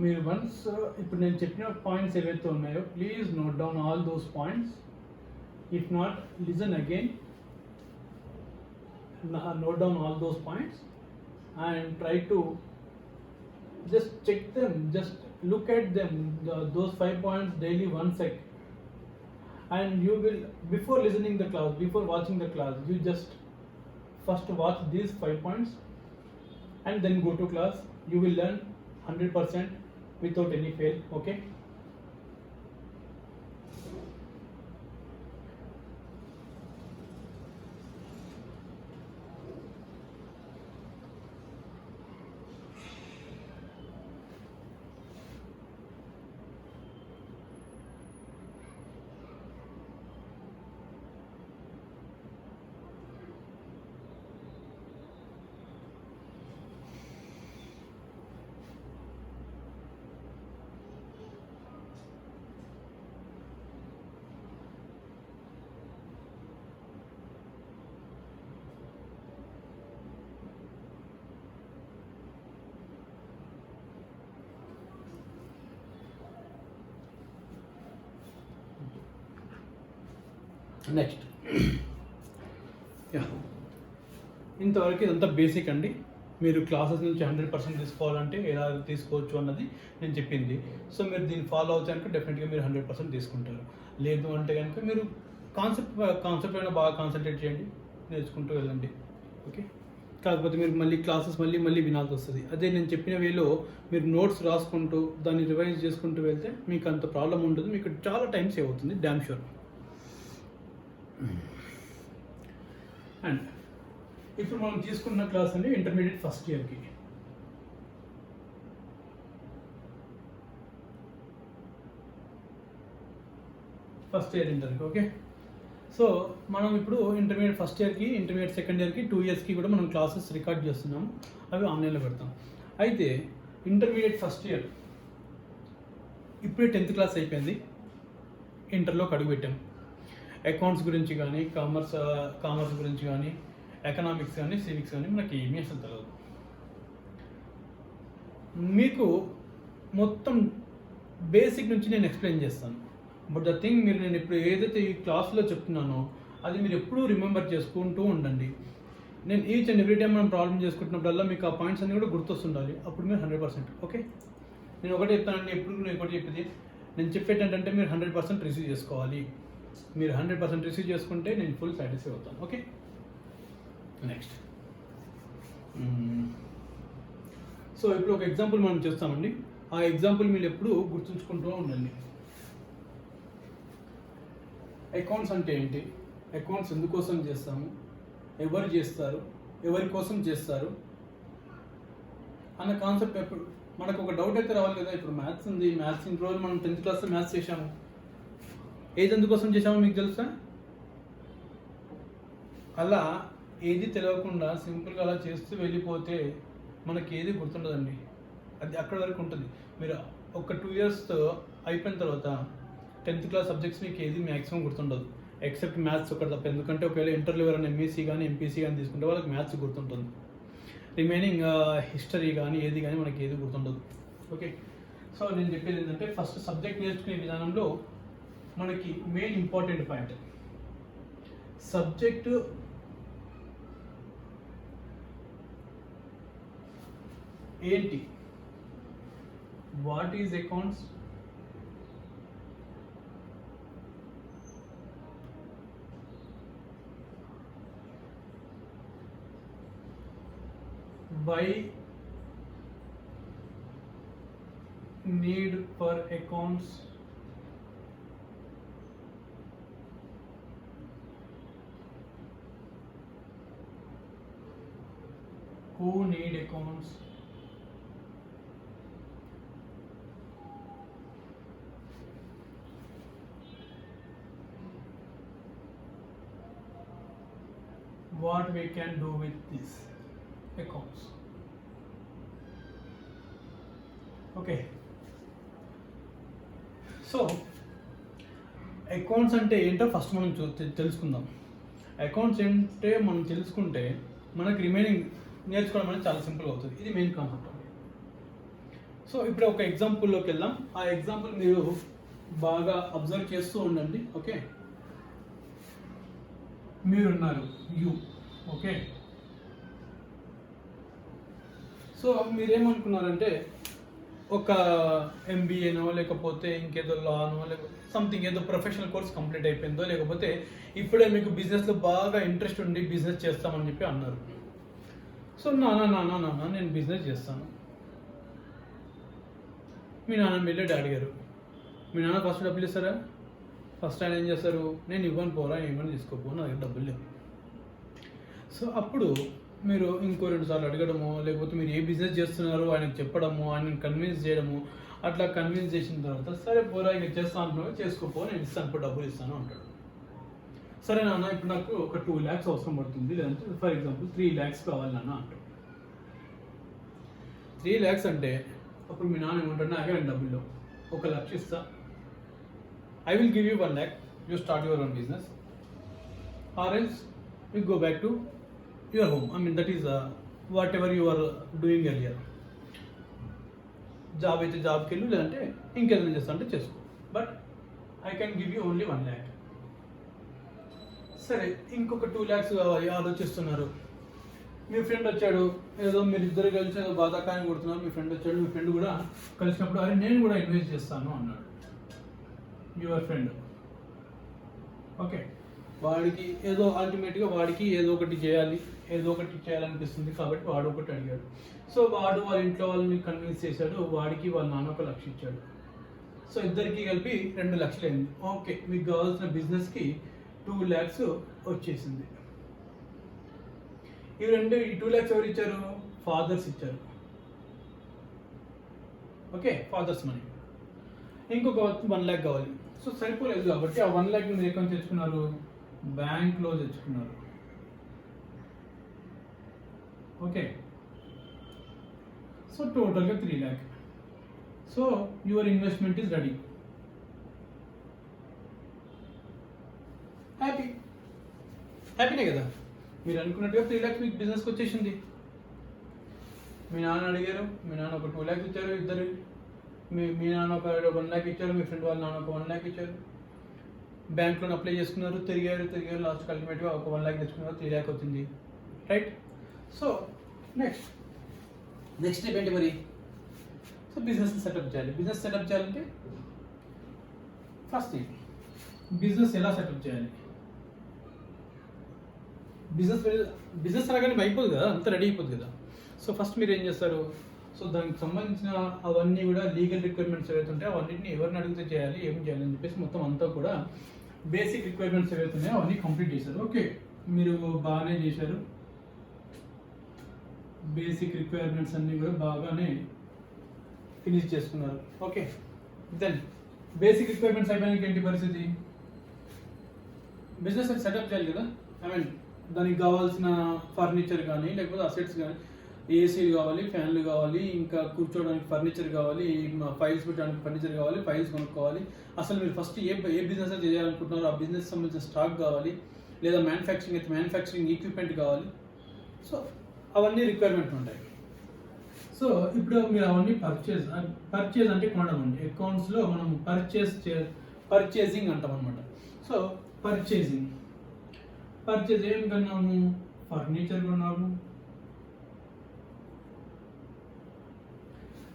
Speaker 1: మీరు వన్స్ ఇప్పుడు నేను చెప్పిన పాయింట్స్ ఏవైతే ఉన్నాయో please note down all those points. If not listen again, note down all those points and try to just check them, just look at them, those 5 points daily one sec, and you will, before listening the class, before watching the class, you just first watch these 5 points and then go to class. You will learn 100% without any fail. Okay, next ఇంతవరకు ఇదంతా basic అండి. మీరు classes నుంచి 100% తీసుకోవాలంటే ఎలా తీసుకోవచ్చు అన్నది నేను చెప్పింది. సో మీరు దీన్ని ఫాలో అవుతే కనుక డెఫినెట్గా మీరు 100% తీసుకుంటారు. లేదు అంటే కనుక మీరు కాన్సెప్ట్ అయినా బాగా కాన్సన్ట్రేట్ చేయండి, నేర్చుకుంటూ వెళ్ళండి. ఓకే, కాకపోతే మీరు మళ్ళీ క్లాసెస్ మళ్ళీ వినాల్సి వస్తుంది. అదే నేను చెప్పిన వేలో మీరు నోట్స్ రాసుకుంటూ దాన్ని రివైజ్ చేసుకుంటూ వెళ్తే మీకు అంత ప్రాబ్లం ఉండదు, మీకు చాలా టైం సేవ్ అవుతుంది, డ్యామ్ షూర్. అండ్ ఇప్పుడు మనం తీసుకున్న క్లాస్ అండి ఇంటర్మీడియట్ ఫస్ట్ ఇయర్కి. ఫస్ట్ ఇయర్ ఇంటర్కి. ఓకే, సో మనం ఇప్పుడు ఇంటర్మీడియట్ ఫస్ట్ ఇయర్కి, ఇంటర్మీడియట్ సెకండ్ ఇయర్కి 2 ఇయర్స్కి కూడా మనం క్లాసెస్ రికార్డ్ చేస్తున్నాము, అవి ఆన్లైన్లో పెడతాం. అయితే ఇంటర్మీడియట్ ఫస్ట్ ఇయర్ ఇప్పుడే 10th క్లాస్ అయిపోయింది, ఇంటర్లోకి అడుగుపెట్టాం. అకౌంట్స్ గురించి కానీ, కామర్స్ గురించి కానీ, ఎకనామిక్స్ కానీ, సివిక్స్ కానీ మనకి ఏమీ అసలు తెలియదు. మీకు మొత్తం బేసిక్ నుంచి నేను ఎక్స్ప్లెయిన్ చేస్తాను. బట్ ద థింగ్, మీరు నేను ఇప్పుడు ఏదైతే ఈ క్లాస్లో చెప్తున్నానో అది మీరు ఎప్పుడూ రిమెంబర్ చేసుకుంటూ ఉండండి. నేను ఈచ్ అండ్ ఎవ్రీ టైం మనం ప్రాబ్లం చేసుకుంటున్నప్పుడల్లా మీకు ఆ పాయింట్స్ అన్నీ కూడా గుర్తొస్తుండాలి. అప్పుడు మీరు 100%. ఓకే, నేను ఒకటి చెప్తానండి, ఎప్పుడు నేను ఒకటి చెప్పేది, నేను చెప్పేది ఏంటంటే మీరు 100% రిసీవ్ చేసుకోవాలి. మీరు 100% రిసీవ్ చేసుకుంటే నేను ఫుల్ సాటిస్ఫై అవుతాను. Okay, next. సో ఇప్పుడు ఒక ఎగ్జాంపుల్ మనం చేస్తామండి. ఆ ఎగ్జాంపుల్ మీరు ఎప్పుడు గుర్తుంచుకుంటూ ఉండండి. అకౌంట్స్ అంటే ఏంటి, అకౌంట్స్ ఎందుకోసం చేస్తాము, ఎవరు చేస్తారు, ఎవరి కోసం చేస్తారు అన్న కాన్సెప్ట్ ఎప్పుడు మనకు ఒక డౌట్ అయితే రావాలి కదా. ఇప్పుడు మ్యాథ్స్ ఉంది, మ్యాథ్స్ ఇన్ని రోజులు మనం 10th క్లాస్లో మ్యాథ్స్ చేసాము, ఏది ఎందుకోసం చేసామో మీకు తెలుసా? అలా ఏది తెలియకుండా సింపుల్గా అలా చేస్తూ వెళ్ళిపోతే మనకి ఏది గుర్తుండదండి. అది అక్కడ వరకు ఉంటుంది. మీరు ఒక 2 years అయిపోయిన తర్వాత 10th క్లాస్ సబ్జెక్ట్స్ మీకు ఏది మ్యాక్సిమం గుర్తుండదు, ఎక్సెప్ట్ మ్యాథ్స్ ఒకటి తప్ప. ఎందుకంటే ఒకవేళ ఇంటర్లో ఎవరైనా ఎంఈసీ కానీ ఎంపీసీ కానీ తీసుకుంటే వాళ్ళకి మ్యాథ్స్ గుర్తుంటుంది. రిమైనింగ్ హిస్టరీ కానీ ఏది కానీ మనకి ఏది గుర్తుండదు. ఓకే, సో నేను చెప్పేది ఏంటంటే ఫస్ట్ సబ్జెక్ట్ నేర్చుకునే విధానంలో మనకి మెయిన్ ఇంపార్టెంట్ పాయింట్ సబ్జెక్టు ఏంటి, what is accounts, why need for accounts who need accounts what we can do with these accounts. Okay, so accounts అంటే ఏంటో ఫస్ట్ మనం తెలుసుకుందాం. అకౌంట్స్ ఏంటంటే మనం తెలుసుకుంటే మనకి రిమైనింగ్ నేర్చుకోవడం అనేది చాలా సింపుల్ అవుతుంది. ఇది మెయిన్ కాన్సెప్ట్. సో ఇప్పుడు ఒక ఎగ్జాంపుల్లోకి వెళ్దాం. ఆ ఎగ్జాంపుల్ మీరు బాగా అబ్జర్వ్ చేస్తూ ఉండండి. ఓకే, మీరున్నారు యూ. ఓకే, సో మీరేమనుకున్నారంటే ఒక ఎంబీఏనో లేకపోతే ఇంకేదో లానో లేకపోతే సంథింగ్ ఏదో ప్రొఫెషనల్ కోర్స్ కంప్లీట్ అయిపోయిందో లేకపోతే ఇప్పుడే మీకు బిజినెస్లో బాగా ఇంట్రెస్ట్ ఉండి బిజినెస్ చేస్తామని చెప్పి అన్నారు. సో నాన్న నేను బిజినెస్ చేస్తాను. మీ నాన్న వెళ్ళి అడిగారు. మీ నాన్న ఫస్ట్ డబ్బులు ఇస్తారా? ఫస్ట్ ఆయన ఏం చేస్తారు, నేను ఇవ్వను పోరా, ఏమని తీసుకోపో, నా దగ్గర డబ్బులు లేవు. సో అప్పుడు మీరు ఇంకో 2 సార్లు అడగడము లేకపోతే మీరు ఏ బిజినెస్ చేస్తున్నారో ఆయనకు చెప్పడము, ఆయనను కన్విన్స్ చేయడము, అట్లా కన్విన్స్ చేసిన తర్వాత సరే పోరా ఇంకా చేస్తా అంటున్నావు, చేసుకోపో, నేను ఇస్తాను, ఇప్పుడు డబ్బులు ఇస్తాను అంటాడు. సరే నాన్న ఇప్పుడు నాకు ఒక 2 lakhs అవసరం పడుతుంది, లేదంటే ఫర్ ఎగ్జాంపుల్ 3 lakhs కావాలి నాన్న అంటాడు. 3 lakhs అంటే అప్పుడు మీ నాన్న ఏమంటాడు, నాకే డబ్బులు 1 లక్ష ఇస్తా, I will give you 1 lakh, you start your own business, or else you go back to your home. I mean that is whatever you are doing earlier. Job అయితే జాబ్కి వెళ్ళు, లేదంటే ఇంకేదైనా చేస్తా అంటే చేసుకో, but I can give you only 1 lakh. సరే ఇంకొక 2 lakhs కావాలి ఆలోచిస్తున్నారు. మీ ఫ్రెండ్ వచ్చాడు, ఏదో మీరు ఇద్దరు కలిసి ఏదో బాధాకాయం కొడుతున్నారు. మీ ఫ్రెండ్ వచ్చాడు, మీ ఫ్రెండ్ కూడా కలిసినప్పుడు అరే నేను కూడా ఇన్వెస్ట్ చేస్తాను అన్నాడు. Your friend. ఓకే, వాడికి ఏదో అల్టిమేట్గా వాడికి ఏదో ఒకటి చేయాలనిపిస్తుంది కాబట్టి వాడు ఒకటి అడిగాడు. సో వాడు వాళ్ళ ఇంట్లో వాళ్ళని కన్విన్స్ చేశాడు, వాడికి వాళ్ళ నాన్న 1 లక్ష ఇచ్చాడు. సో ఇద్దరికి కలిపి 2 లక్షలు అయింది. ఓకే, మీకు కావాల్సిన బిజినెస్కి 2 lakhs వచ్చేసింది. ఈ 2 lakhs ఎవరు ఇచ్చారు? ఫాదర్స్ ఇచ్చారు. Okay, fathers money. ఇంకొక 1 lakh కావాలి. సో సరిపోలేదు కాబట్టి ఆ 1 lakh మీరు ఎక్కడ తెచ్చుకున్నారు? బ్యాంక్లో తెచ్చుకున్నారు. ఓకే, సో టోటల్గా 3 lakh. So your investment is ready. హ్యాపీనే కదా? మీరు అనుకున్నట్టుగా 3 lakhs మీకు బిజినెస్కి వచ్చేసింది. మీ నాన్న అడిగారు, మీ నాన్న ఒక 2 lakhs ఇచ్చారు. ఇద్దరు మీ నాన్న ఒక 1 lakh ఇచ్చారు, మీ ఫ్రెండ్ వాళ్ళ నాన్న ఒక 1 lakh ఇచ్చారు. బ్యాంక్లో అప్లై చేసుకున్నారు, తిరిగారు, లాస్ట్ అల్టిమేట్గా ఒక 1 lakh తెచ్చుకున్నారు, 3 lakh వచ్చింది. రైట్? సో నెక్స్ట్ స్టెప్ ఏంటి మరి? సో బిజినెస్ సెటప్ చేయాలి. బిజినెస్ సెటప్ చేయాలంటే ఫస్ట్ థింగ్ బిజినెస్ ఎలా సెటప్ చేయాలి? బిజినెస్ రాగానే అయిపోదు కదా, అంతా రెడీ అయిపోదు కదా. సో ఫస్ట్ మీరు ఏం చేస్తారు? సో దానికి సంబంధించిన అవన్నీ కూడా లీగల్ రిక్వైర్మెంట్స్ ఏవైతే ఉంటాయో అవన్నింటినీ ఎవరిని అడిగితే చేయాలి, ఏం చేయాలి అని చెప్పేసి మొత్తం అంతా కూడా బేసిక్ రిక్వైర్మెంట్స్ ఏవైతే ఉన్నాయో అవన్నీ కంప్లీట్ చేశారు. ఓకే, మీరు బాగానే చేశారు. బేసిక్ రిక్వైర్మెంట్స్ అన్నీ కూడా బాగానే ఫినిష్ చేసుకున్నారు. ఓకే, దెన్ బేసిక్ రిక్వైర్మెంట్స్ అయిపోయినాక ఏంటి పరిస్థితి? బిజినెస్ అని సెటప్ చేయాలి కదా. ఐ మీన్ దానికి కావాల్సిన ఫర్నిచర్ కానీ లేకపోతే అసెట్స్ కానీ, ఏసీలు కావాలి, ఫ్యాన్లు కావాలి, ఇంకా కూర్చోవడానికి ఫర్నిచర్ కావాలి, ఫైల్స్ పెట్టడానికి ఫర్నిచర్ కావాలి, ఫైల్స్ కొనుక్కోవాలి. అసలు మీరు ఫస్ట్ ఏ బిజినెస్ చేయాలనుకుంటున్నారో ఆ బిజినెస్ సంబంధించిన స్టాక్ కావాలి, లేదా మ్యానుఫ్యాక్చరింగ్ అయితే మ్యానుఫ్యాక్చరింగ్ ఈక్విప్మెంట్ కావాలి. సో అవన్నీ రిక్వైర్మెంట్ ఉంటాయి. సో ఇప్పుడు మీరు అవన్నీ పర్చేజ్ అంటే కొనడం అండి. అకౌంట్స్లో మనం పర్చేసింగ్ అంటాం అనమాట. సో పర్చేజ్ ఏం కొన్నాము? ఫర్నిచర్ కొన్నాము.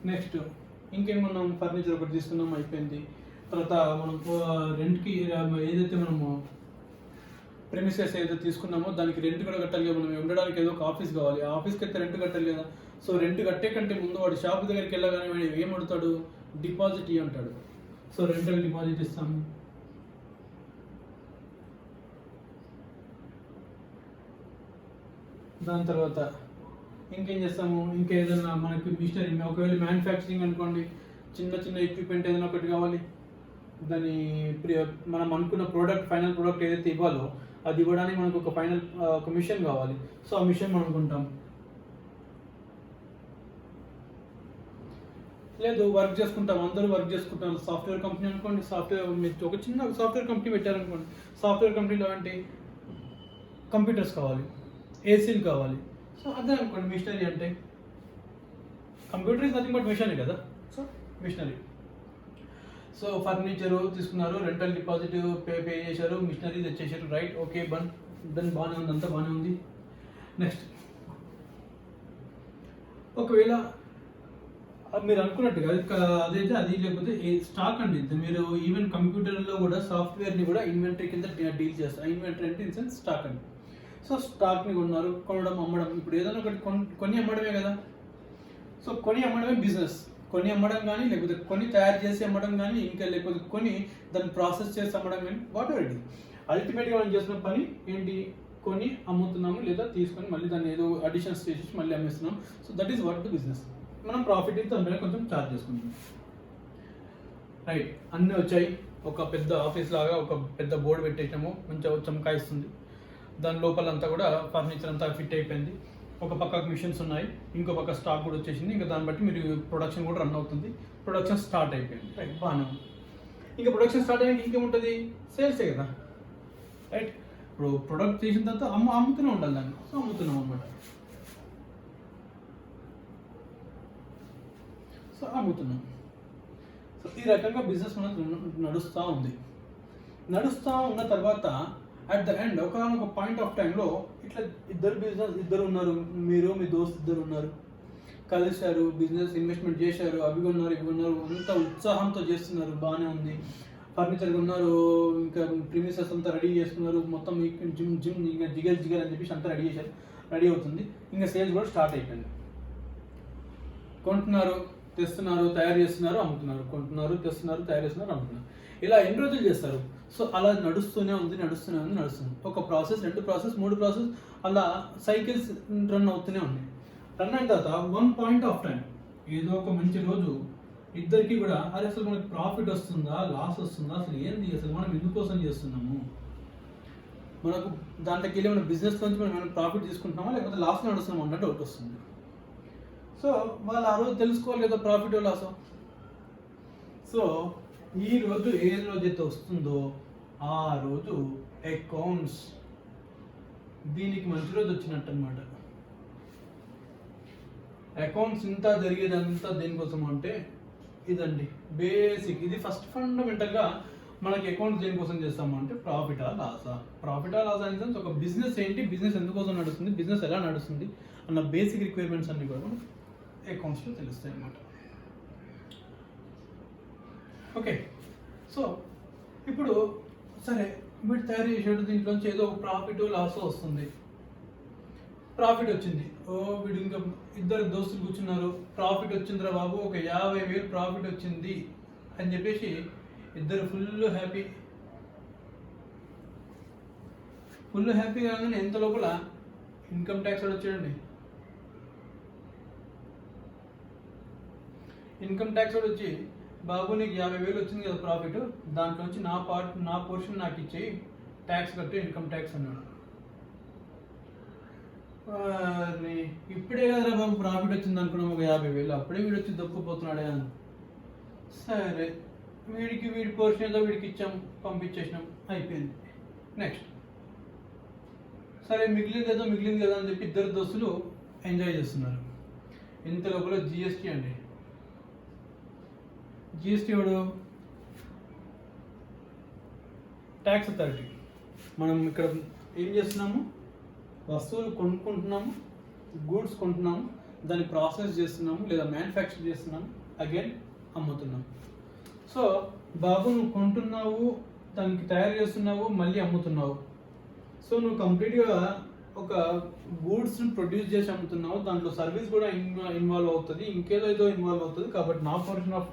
Speaker 1: నెక్స్ట్ ఇంకేమన్నాం? ఫర్నిచర్ ఒకటి తీసుకున్నాం, అయిపోయింది. తర్వాత మనం రెంట్కి ఏదైతే మనము ప్రెమిసెస్ ఏదైతే తీసుకున్నామో దానికి రెంట్ కూడా కట్టాలి కదా. మనం ఉండడానికి ఏదో ఒక ఆఫీస్ కావాలి, ఆ ఆఫీస్కి అయితే రెంట్ కట్టాలి కదా. సో రెంట్ కట్టే కంటే ముందు వాడు షాప్ దగ్గరికి వెళ్ళగానే వాడు ఏం అడుగుతాడు? డిపాజిట్ అంటాడు. సో రెంటల్ డిపాజిట్ ఇస్తాము. దాని తర్వాత ఇంకేం చేస్తాము, ఇంకా ఏదైనా మనకి మిషనరీ, ఒకవేళ మ్యానుఫ్యాక్చరింగ్ అనుకోండి, చిన్న చిన్న ఎక్విప్మెంట్ ఏదైనా ఒకటి కావాలి, దాని మనం అనుకున్న ప్రోడక్ట్, ఫైనల్ ప్రోడక్ట్ ఏదైతే ఇవ్వాలో అది ఇవ్వడానికి మనకు ఒక ఫైనల్ ఒక మిషన్ కావాలి. సో ఆ మిషన్ మనం అనుకుంటాం. లేదు వర్క్ చేసుకుంటాం, అందరూ వర్క్ చేసుకుంటాం. సాఫ్ట్వేర్ కంపెనీ అనుకోండి, మీరు ఒక చిన్న సాఫ్ట్వేర్ కంపెనీ పెట్టారనుకోండి, సాఫ్ట్వేర్ కంపెనీలో అంటే కంప్యూటర్స్ కావాలి, ఏసీలు కావాలి. సో అదే అనుకోండి మిషనరీ అంటే. Computer is nothing but machinery కదా. So machinery. సో ఫర్నిచరు తీసుకున్నారు, రెంటల్ డిపాజిట్ పే చేశారు, మిషనరీ తెచ్చేసారు, రైట్, ఓకే, దాన్ని బాగానే ఉంది, అంతా బాగానే ఉంది. నెక్స్ట్ ఒకవేళ మీరు అనుకున్నట్టుగా అదైతే అది, లేకపోతే స్టాక్ అండి. మీరు ఈవెన్ కంప్యూటర్లో కూడా సాఫ్ట్వేర్ని కూడా ఇన్వెంటరీ కింద డీల్ చేస్తారు. ఇన్వెంటరీ అంటే ఇన్ సెన్స్ స్టాక్ అండి. సో స్టాక్ని కొనడం, అమ్మడం. ఇప్పుడు ఏదైనా ఒకటి కొని అమ్మడమే కదా. సో కొని అమ్మడమే బిజినెస్. కొని అమ్మడం కానీ, లేకపోతే కొని తయారు చేసి అమ్మడం కానీ, ఇంకా లేకపోతే కొని దాన్ని ప్రాసెస్ చేసి అమ్మడం కానీ, వాట్ ఎవర్ ఇట్. అల్టిమేట్గా మనం చేసిన పని ఏంటి, కొని అమ్ముతున్నాము, లేదా తీసుకొని మళ్ళీ దాన్ని ఏదో అడిషన్స్ చేసి మళ్ళీ అమ్మేస్తున్నాం. So that is what the business. మనం ప్రాఫిట్ అయితే దాని కొంచెం ఛార్జ్ చేసుకుంటాం, రైట్. అన్నీ వచ్చాయి, ఒక పెద్ద ఆఫీస్ లాగా ఒక పెద్ద బోర్డు పెట్టేసాము, మంచిగా చమకాయిస్తుంది. దాని లోపలంతా కూడా ఫర్నిచర్ అంతా ఫిట్ అయిపోయింది. ఒక పక్క మిషన్స్ ఉన్నాయి, ఇంకో పక్క స్టాక్ కూడా వచ్చేసింది. ఇంకా దాన్ని బట్టి మీరు ప్రొడక్షన్ కూడా రన్ అవుతుంది. ప్రొడక్షన్ స్టార్ట్ అయిపోయింది, రైట్, బాగానే ఉంది. ఇంకా ప్రొడక్షన్ స్టార్ట్ అయ్యాక ఇంకేముంటుంది, సేల్సే కదా, రైట్. ఇప్పుడు ప్రొడక్ట్ చేసిన తర్వాత అమ్ముతూనే ఉండాలి దాన్ని. సో అమ్ముతున్నాం అనమాట. సో అమ్ముతున్నాం. సో ఈ రకంగా బిజినెస్ మనకు నడుస్తూ ఉంది. నడుస్తూ ఉన్న తర్వాత అట్ ద ఎండ్ ఒక పాయింట్ ఆఫ్ టైంలో ఇట్లా ఇద్దరు ఉన్నారు, మీరు మీ దోస్త్ ఇద్దరు ఉన్నారు, కలిశారు, బిజినెస్ ఇన్వెస్ట్మెంట్ చేశారు, అవి కొన్నారు, ఇవి కొన్నారు, అంత ఉత్సాహంతో చేస్తున్నారు, బాగానే ఉంది. ఫర్నిచర్ కొన్నారు, ఇంకా ప్రిమిసెస్ అంతా రెడీ చేస్తున్నారు, మొత్తం జిమ్ ఇంకా జిగర్ అని చెప్పేసి అంతా రెడీ అవుతుంది. ఇంకా సేల్స్ కూడా స్టార్ట్ అయిపోయింది. కొంటున్నారు, తెస్తున్నారు, తయారు చేస్తున్నారు, అమ్ముతున్నారు, కొంటున్నారు, తెస్తున్నారు, తయారు చేస్తున్నారు, అమ్ముతున్నారు. ఇలా ఎన్ని రోజులు చేస్తారు? సో అలా నడుస్తూనే ఉంది. ఒక ప్రాసెస్, 2 ప్రాసెస్, 3 ప్రాసెస్, అలా సైకిల్స్ రన్ అవుతూనే ఉన్నాయి. రన్ అయిన తర్వాత వన్ పాయింట్ ఆఫ్ టైం, ఏదో ఒక మంచి రోజు ఇద్దరికి కూడా అరే అసలు మనకి ప్రాఫిట్ వస్తుందా, లాస్ వస్తుందా, అసలు ఏంది, అసలు మనం ఎందుకోసం చేస్తున్నాము, మనకు దాంట్లోకి వెళ్ళి మన బిజినెస్ నుంచి మనం ప్రాఫిట్ తీసుకుంటున్నామా లేకపోతే లాస్ నడుస్తున్నామా అన్నట్టు ఒకటి వస్తుంది. సో వాళ్ళు ఆ రోజు తెలుసుకోవాలి కదా ప్రాఫిట్ లాస్. సో ఈ రోజు ఏ రోజైతే వస్తుందో ఆ రోజు అకౌంట్స్, దీనికి మంచి రోజు వచ్చినట్టు అనమాట. అకౌంట్స్ ఇంత జరిగేదంతా దేనికోసం అంటే ఇదండి బేసిక్. ఇది ఫస్ట్ ఫండమెంటల్గా మనకి అకౌంట్స్ దేనికోసం చేస్తాము అంటే ప్రాఫిటా లాసా. ఇన్ సెన్స్ ఒక బిజినెస్ ఏంటి, బిజినెస్ ఎందుకోసం నడుస్తుంది, బిజినెస్ ఎలా నడుస్తుంది అన్న బేసిక్ రిక్వైర్మెంట్స్ అన్ని కూడా మనకు అకౌంట్స్లో తెలుస్తాయి అన్నమాట. ఓకే, సో ఇప్పుడు సరే వీడు తయారు చేసాడు, దీంట్లోంచి ఏదో ఒక ప్రాఫిట్ లాస్ వస్తుంది. ప్రాఫిట్ వచ్చింది, వీడు ఇంకా ఇద్దరు దోస్తులు కూర్చున్నారు, ప్రాఫిట్ వచ్చిందిరా బాబు, ఒక 50,000 ప్రాఫిట్ వచ్చింది అని చెప్పేసి ఇద్దరు ఫుల్ హ్యాపీ కాగానే ఎంత లోపల ఇన్కమ్ ట్యాక్స్ వచ్చాడండి. ఇన్కమ్ ట్యాక్స్ వచ్చి బాబు నీకు 50,000 వచ్చింది కదా ప్రాఫిట్, దాంట్లో నుంచి నా పోర్షన్ నాకు ఇచ్చేయి, ట్యాక్స్ కట్టి ఇన్కమ్ ట్యాక్స్ అన్నాడు. ఇప్పుడే కదరా బాబు ప్రాఫిట్ వచ్చింది అనుకున్నాం ఒక 50,000, అప్పుడే వీడు వచ్చి దొక్కుపోతున్నాడే అని. సరే వీడి పోర్షన్ ఏదో వీడికి ఇచ్చాం, పంపించేసినాం, అయిపోయింది. నెక్స్ట్ సరే మిగిలింది కదా అని చెప్పి ఇద్దరు దోస్తులు ఎంజాయ్ చేస్తున్నారు. ఇంత లోపల జిఎస్టీ అండి. జిఎస్టీ వాడు ట్యాక్స్ అథారిటీ. మనం ఇక్కడ ఏం చేస్తున్నాము, వస్తువులు కొనుక్కుంటున్నాము, గూడ్స్ కొంటున్నాము, దాన్ని ప్రాసెస్ చేస్తున్నాము లేదా మ్యానుఫ్యాక్చర్ చేస్తున్నాము, అగైన్ అమ్ముతున్నాము. సో బాబు నువ్వు కొంటున్నావు, దానికి తయారు చేస్తున్నావు, మళ్ళీ అమ్ముతున్నావు. సో నువ్వు కంప్లీట్గా ఒక గూడ్స్ని ప్రొడ్యూస్ చేసి అమ్ముతున్నావు, దాంట్లో సర్వీస్ కూడా ఇన్వాల్వ్ అవుతుంది, ఇంకేదో ఇన్వాల్వ్ అవుతుంది. కాబట్టి నా పోర్షన్ ఆఫ్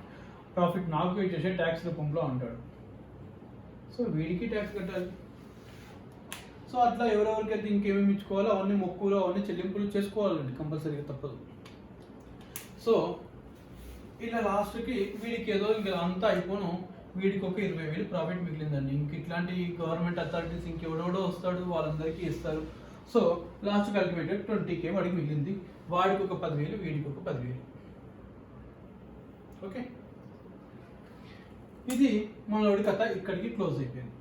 Speaker 1: ప్రాఫిట్ నాకు పే చేసే ట్యాక్స్ రూపంలో అంటాడు. సో వీడికి ట్యాక్స్ కట్టాలి. సో అట్లా ఎవరెవరికైతే ఇంకేమేమి ఇచ్చుకోవాలో అవన్నీ మొక్కులు అవన్నీ చెల్లింపులు చేసుకోవాలండి, కంపల్సరీగా తప్పదు. సో ఇలా లాస్ట్కి వీడికి ఏదో ఇంకా అంతా అయిపోను, వీడికి ఒక 20,000 ప్రాఫిట్ మిగిలిందండి. ఇంక ఇట్లాంటి గవర్నమెంట్ అథారిటీస్ ఇంకెవడెవడో వస్తాడు, వాళ్ళందరికీ ఇస్తారు. సో లాస్ట్ అల్టిమేటెడ్ 20K వాడికి మిగిలింది. వాడికి ఒక 10,000, వీడికి ఒక 10,000. ఓకే, ఇది మనోడి కథ ఇక్కడికి క్లోజ్ అయిపోయింది.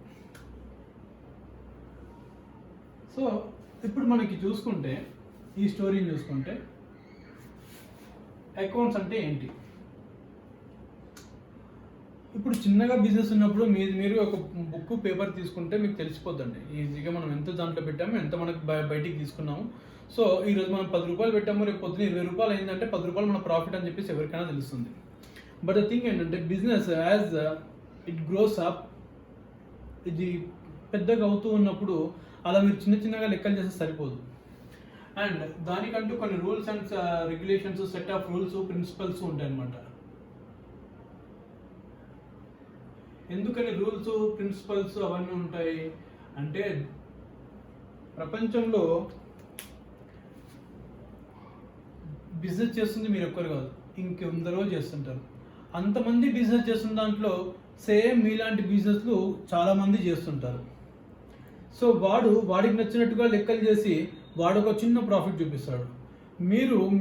Speaker 1: సో ఇప్పుడు మనకి చూసుకుంటే, ఈ స్టోరీని చూసుకుంటే అకౌంట్స్ అంటే ఏంటి? ఇప్పుడు చిన్నగా బిజినెస్ ఉన్నప్పుడు మీరు ఒక బుక్ పేపర్ తీసుకుంటే మీకు తెలిసిపోద్దండి ఈజీగా మనం ఎంత దాంట్లో పెట్టాము, ఎంత మనకు బయటికి తీసుకున్నాము. సో ఈరోజు మనం 10 రూపాయలు పెట్టాము, రేపు పొద్దున 20 రూపాయలు అయిందంటే 10 రూపాయలు మన ప్రాఫిట్ అని చెప్పేసి ఎవరికైనా తెలుస్తుంది. బట్ ద థింగ్ ఏంటంటే business as it grows up, ఇది పెద్దగా అవుతూ ఉన్నప్పుడు అలా మీరు చిన్న చిన్నగా లెక్కలు చేస్తే సరిపోదు. అండ్ దానికంటూ కొన్ని rules and regulations, set of rules, principles ఉంటాయి అన్నమాట. ఎందుకని రూల్స్, ప్రిన్సిపల్స్ అవన్నీ ఉంటాయి అంటే, ప్రపంచంలో బిజినెస్ చేస్తుంది మీరు ఒక్కరు కాదు, ఇంకెందరో చేస్తుంటారు. అంతమంది బిజినెస్ చేస్తున్న దాంట్లో సేమ్ మీలాంటి బిజినెస్లు చాలామంది చేస్తుంటారు. సో వాడికి నచ్చినట్టుగా లెక్కలు చేసి వాడు ఒక చిన్న ప్రాఫిట్ చూపిస్తాడు.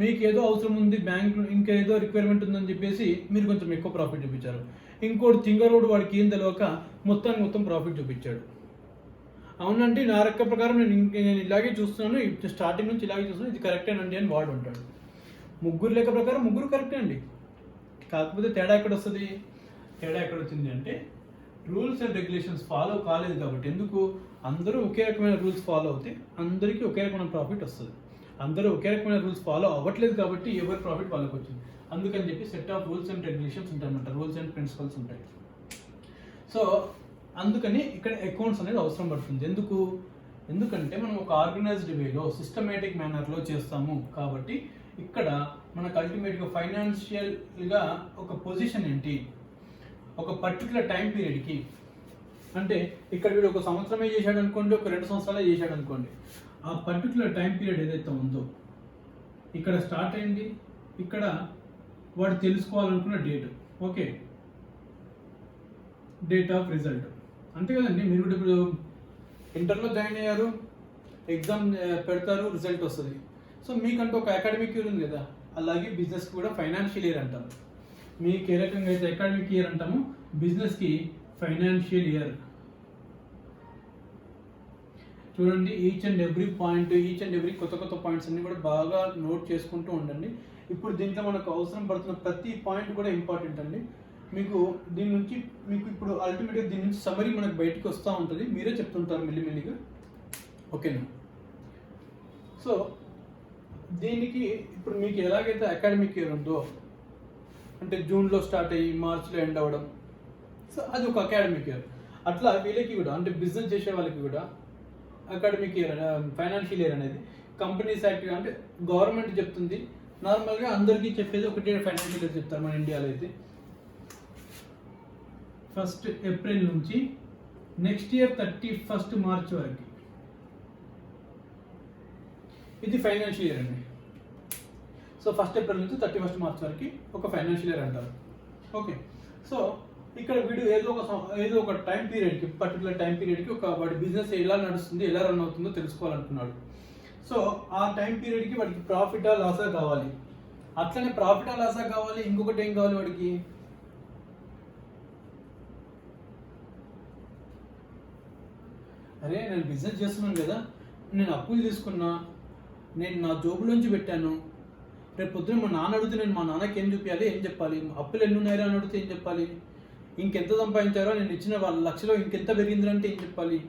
Speaker 1: మీకు ఏదో అవసరం ఉంది, బ్యాంక్ ఇంకేదో రిక్వైర్మెంట్ ఉందని చెప్పేసి మీరు కొంచెం ఎక్కువ ప్రాఫిట్ చూపించారు. ఇంకోటి తింగరోడు వాడికి ఏం తెలియక మొత్తం ప్రాఫిట్ చూపించాడు. అవునండి, నా లెక్క ప్రకారం నేను ఇలాగే చూస్తున్నాను, స్టార్టింగ్ నుంచి ఇలాగే చూస్తున్నాను, ఇది కరెక్టేనండి అని వాడు అంటాడు. ముగ్గురు లెక్క ప్రకారం ముగ్గురు కరెక్టే అండి. కాకపోతే తేడా ఎక్కడ వస్తుంది? తేడా ఎక్కడ వచ్చింది అంటే రూల్స్ అండ్ రెగ్యులేషన్స్ ఫాలో కాలేదు కాబట్టి. ఎందుకు? అందరూ ఒకే రకమైన రూల్స్ ఫాలో అవుతే అందరికీ ఒకే రకమైన ప్రాఫిట్ వస్తుంది. అందరూ ఒకే రకమైన రూల్స్ ఫాలో అవ్వట్లేదు కాబట్టి ఎవరి ప్రాఫిట్ వాళ్ళకి వచ్చింది. అందుకని చెప్పి set of rules and regulations ఉంటాయన్నమాట, రూల్స్ అండ్ ప్రిన్సిపల్స్ ఉంటాయి. సో అందుకని ఇక్కడ అకౌంట్స్ అనేది అవసరం పడుతుంది. ఎందుకంటే మనం ఒక ఆర్గనైజ్డ్ వేలో, సిస్టమేటిక్ మేనర్లో చేస్తాము కాబట్టి ఇక్కడ మనకు అల్టిమేట్గా ఫైనాన్షియల్గా ఒక పొజిషన్ ఏంటి, ఒక పర్టికులర్ టైం పీరియడ్కి, అంటే ఇక్కడ వీడు 1 సంవత్సరమే చేశాడు అనుకోండి, ఒక 2 సంవత్సరాలే చేశాడు అనుకోండి, ఆ పర్టికులర్ టైం పీరియడ్ ఏదైతే ఉందో ఇక్కడ స్టార్ట్ అయింది, ఇక్కడ వాడు తెలుసుకోవాలనుకున్న date, okay, date of result. అంతే కదండి, మీరు ఇప్పుడు ఇంటర్లో జాయిన్ అయ్యారు, ఎగ్జామ్ పెడతారు, రిజల్ట్ వస్తుంది. సో మీకంటూ ఒక అకాడమిక్ ఇయర్ ఉంది కదా, అలాగే బిజినెస్కి కూడా ఫైనాన్షియల్ ఇయర్ అంటారు. మీకు ఏ రకంగా అయితే అకాడమిక్ ఇయర్ అంటామో బిజినెస్కి ఫైనాన్షియల్ ఇయర్. చూడండి, ఈచ్ అండ్ ఎవ్రీ కొత్త పాయింట్స్ అన్ని కూడా బాగా నోట్ చేసుకుంటూ ఉండండి. ఇప్పుడు దీంట్లో మనకు అవసరం పడుతున్న ప్రతి పాయింట్ కూడా ఇంపార్టెంట్ అండి. మీకు ఇప్పుడు అల్టిమేట్గా దీని నుంచి సమరీ మనకు బయటకు వస్తూ ఉంటుంది, మీరే చెప్తుంటారు మెల్లిమెల్లిగా, ఓకేనా? సో దీనికి ఇప్పుడు మీకు ఎలాగైతే అకాడమిక్ ఇయర్ ఉందో, అంటే జూన్లో స్టార్ట్ అయ్యి మార్చిలో ఎండ్ అవ్వడం, సో అది ఒక అకాడమిక్ ఇయర్. అట్లా వీళ్ళకి కూడా, అంటే బిజినెస్ చేసే వాళ్ళకి కూడా అకాడమిక్ ఇయర్, ఫైనాన్షియల్ ఇయర్ అనేది కంపెనీస్ యాక్టివ్, అంటే గవర్నమెంట్ చెప్తుంది. నార్మల్గా అందరికీ చెప్పేది ఒకటే ఫైనాన్షియల్ ఇయర్ చెప్తారు మన ఇండియాలో అయితే. 1st ఏప్రిల్ నుంచి నెక్స్ట్ ఇయర్ 31st మార్చ్ వరకు ఇది ఫైనాన్షియల్ ఇయర్ అండి. సో 1st ఏప్రిల్ నుంచి 31st మార్చ్ వరకు ఒక ఫైనాన్షియల్ ఇయర్ అంటారు, ఓకే. సో ఇక్కడ వీడు ఏదో ఒక టైం పీరియడ్కి, పర్టికులర్ టైం పీరియడ్కి వాడి బిజినెస్ ఎలా నడుస్తుంది, ఎలా రన్ అవుతుందో తెలుసుకోవాలనుకున్నాడు. సో ఆ టైం పీరియడ్కి వాడికి ప్రాఫిటా లాసా కావాలి. అట్లనే ప్రాఫిటా లాసా కావాలి, ఇంకొకటి ఏం కావాలి వాడికి, అరే నేను బిజినెస్ చేస్తున్నాను కదా, నేను అప్పులు తీసుకున్నా, నేను నా జోబులోంచి పెట్టాను, రేపు పొద్దున మా నాన్న అడిగితే నేను మా నాన్నకి ఏం చూపించాలి, ఏం చెప్పాలి, అప్పులు ఎన్ని ఉన్నాయో అని అడిగితే ఏం చెప్పాలి, ఇంకెంత సంపాదించారో, నేను ఇచ్చిన 1,00,000లో ఇంకెంత పెరిగిందంటే ఏం చెప్పాలి,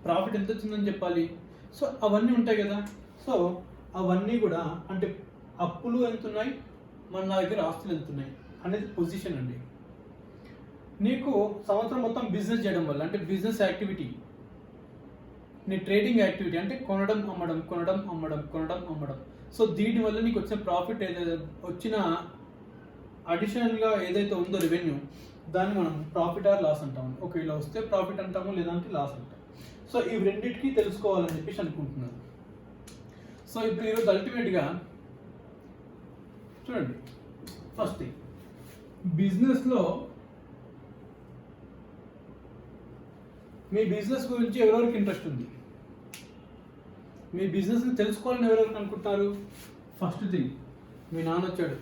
Speaker 1: ప్రాఫిట్ ఎంత వచ్చిందని చెప్పాలి. సో అవన్నీ ఉంటాయి కదా. సో అవన్నీ కూడా, అంటే అప్పులు ఎంత ఉన్నాయి, నా దగ్గర ఆస్తులు ఎంత ఉన్నాయి అనేది పొజిషన్ అండి. నీకు సంవత్సరం మొత్తం బిజినెస్ చేయడం వల్ల, అంటే బిజినెస్ యాక్టివిటీ, నీ ట్రేడింగ్ యాక్టివిటీ, అంటే కొనడం అమ్మడం. సో దీని వల్ల నీకు వచ్చిన ప్రాఫిట్ ఏదైతే వచ్చిన అడిషనల్గా ఏదైతే ఉందో రెవెన్యూ, దాన్ని మనం ప్రాఫిట్ ఆర్ లాస్ అంటాము. ఓకే, ఇలా వస్తే ప్రాఫిట్ అంటాము, లేదంటే లాస్ అంటాము. సో ఇవి రెండింటికి తెలుసుకోవాలని చెప్పేసి అనుకుంటున్నాను. సో ఇప్పుడు ఈరోజు అల్టిమేట్గా చూడండి, ఫస్ట్ థింగ్, బిజినెస్లో మీ బిజినెస్ గురించి ఎవరెవరికి ఇంట్రెస్ట్ ఉంది, మీ బిజినెస్ని తెలుసుకోవాలని ఎవరెవరికి అనుకుంటున్నారు? ఫస్ట్ థింగ్, మీ నాన్న వచ్చాడు,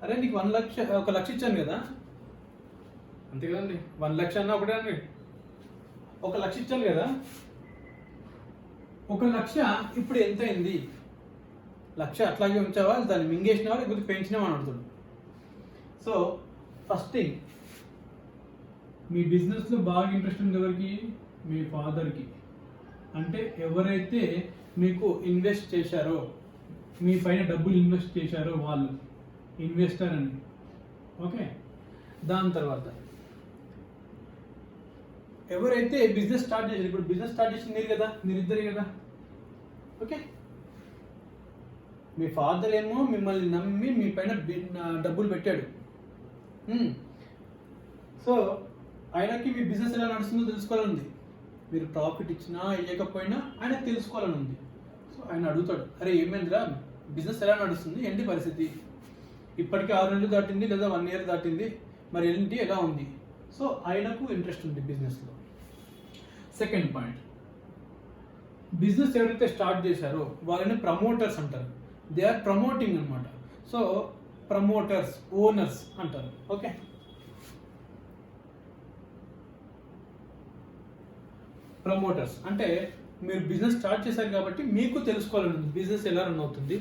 Speaker 1: అరే నీకు 1 లక్ష ఇచ్చాను కదా, అంతే కదండి, 1 లక్ష అన్న ఒకటే అండి, 1 లక్ష ఇచ్చాను కదా, 1 లక్ష ఇప్పుడు ఎంత అయింది? 1 లక్ష అట్లాగే ఉంచావా, దాన్ని మింగేసినావా, లేకపోతే పెంచినావా అని అడుగుతాడు. సో ఫస్ట్ థింగ్, మీ బిజినెస్లో బాగా ఇంట్రెస్ట్ ఉంది ఎవరికి? మీ ఫాదర్కి. అంటే ఎవరైతే మీకు ఇన్వెస్ట్ చేశారో, మీ పైన డబ్బులు ఇన్వెస్ట్ చేశారో వాళ్ళు ఇన్వెస్టర్ అని. ఓకే, దాని తర్వాత ఎవరైతే బిజినెస్ స్టార్ట్ చేశారు, ఇప్పుడు బిజినెస్ స్టార్ట్ చేసింది మీరు కదా, మీరిద్దరే కదా. ఓకే, మీ ఫాదర్ ఏమో మిమ్మల్ని నమ్మి మీ పైన డబ్బులు పెట్టాడు. సో ఆయనకి మీ బిజినెస్ ఎలా నడుస్తుందో తెలుసుకోవాలని ఉంది. మీరు ప్రాఫిట్ ఇచ్చినా ఇవ్వకపోయినా ఆయన తెలుసుకోవాలని ఉంది. సో ఆయన అడుగుతాడు, అరే ఏమైందిరా, బిజినెస్ ఎలా నడుస్తుంది, ఏంటి పరిస్థితి, ఇప్పటికీ 6 నెలలు దాటింది లేదా 1 ఇయర్ దాటింది, మరి ఏంటి ఎలా ఉంది. సో ఆయనకు ఇంట్రెస్ట్ ఉంది బిజినెస్లో. సెకండ్ పాయింట్, బిజినెస్ ఎవరైతే స్టార్ట్ చేశారో వాళ్ళని ప్రమోటర్స్ అంటారు. దే ఆర్ ప్రమోటింగ్ అనమాట. సో ప్రమోటర్స్, ఓనర్స్ అంటారు. ఓకే, ప్రమోటర్స్ అంటే మీరు బిజినెస్ స్టార్ట్ చేశారు కాబట్టి మీకు తెలుసుకోవాలని ఉంది బిజినెస్ ఎలా రన్ అవుతుంది,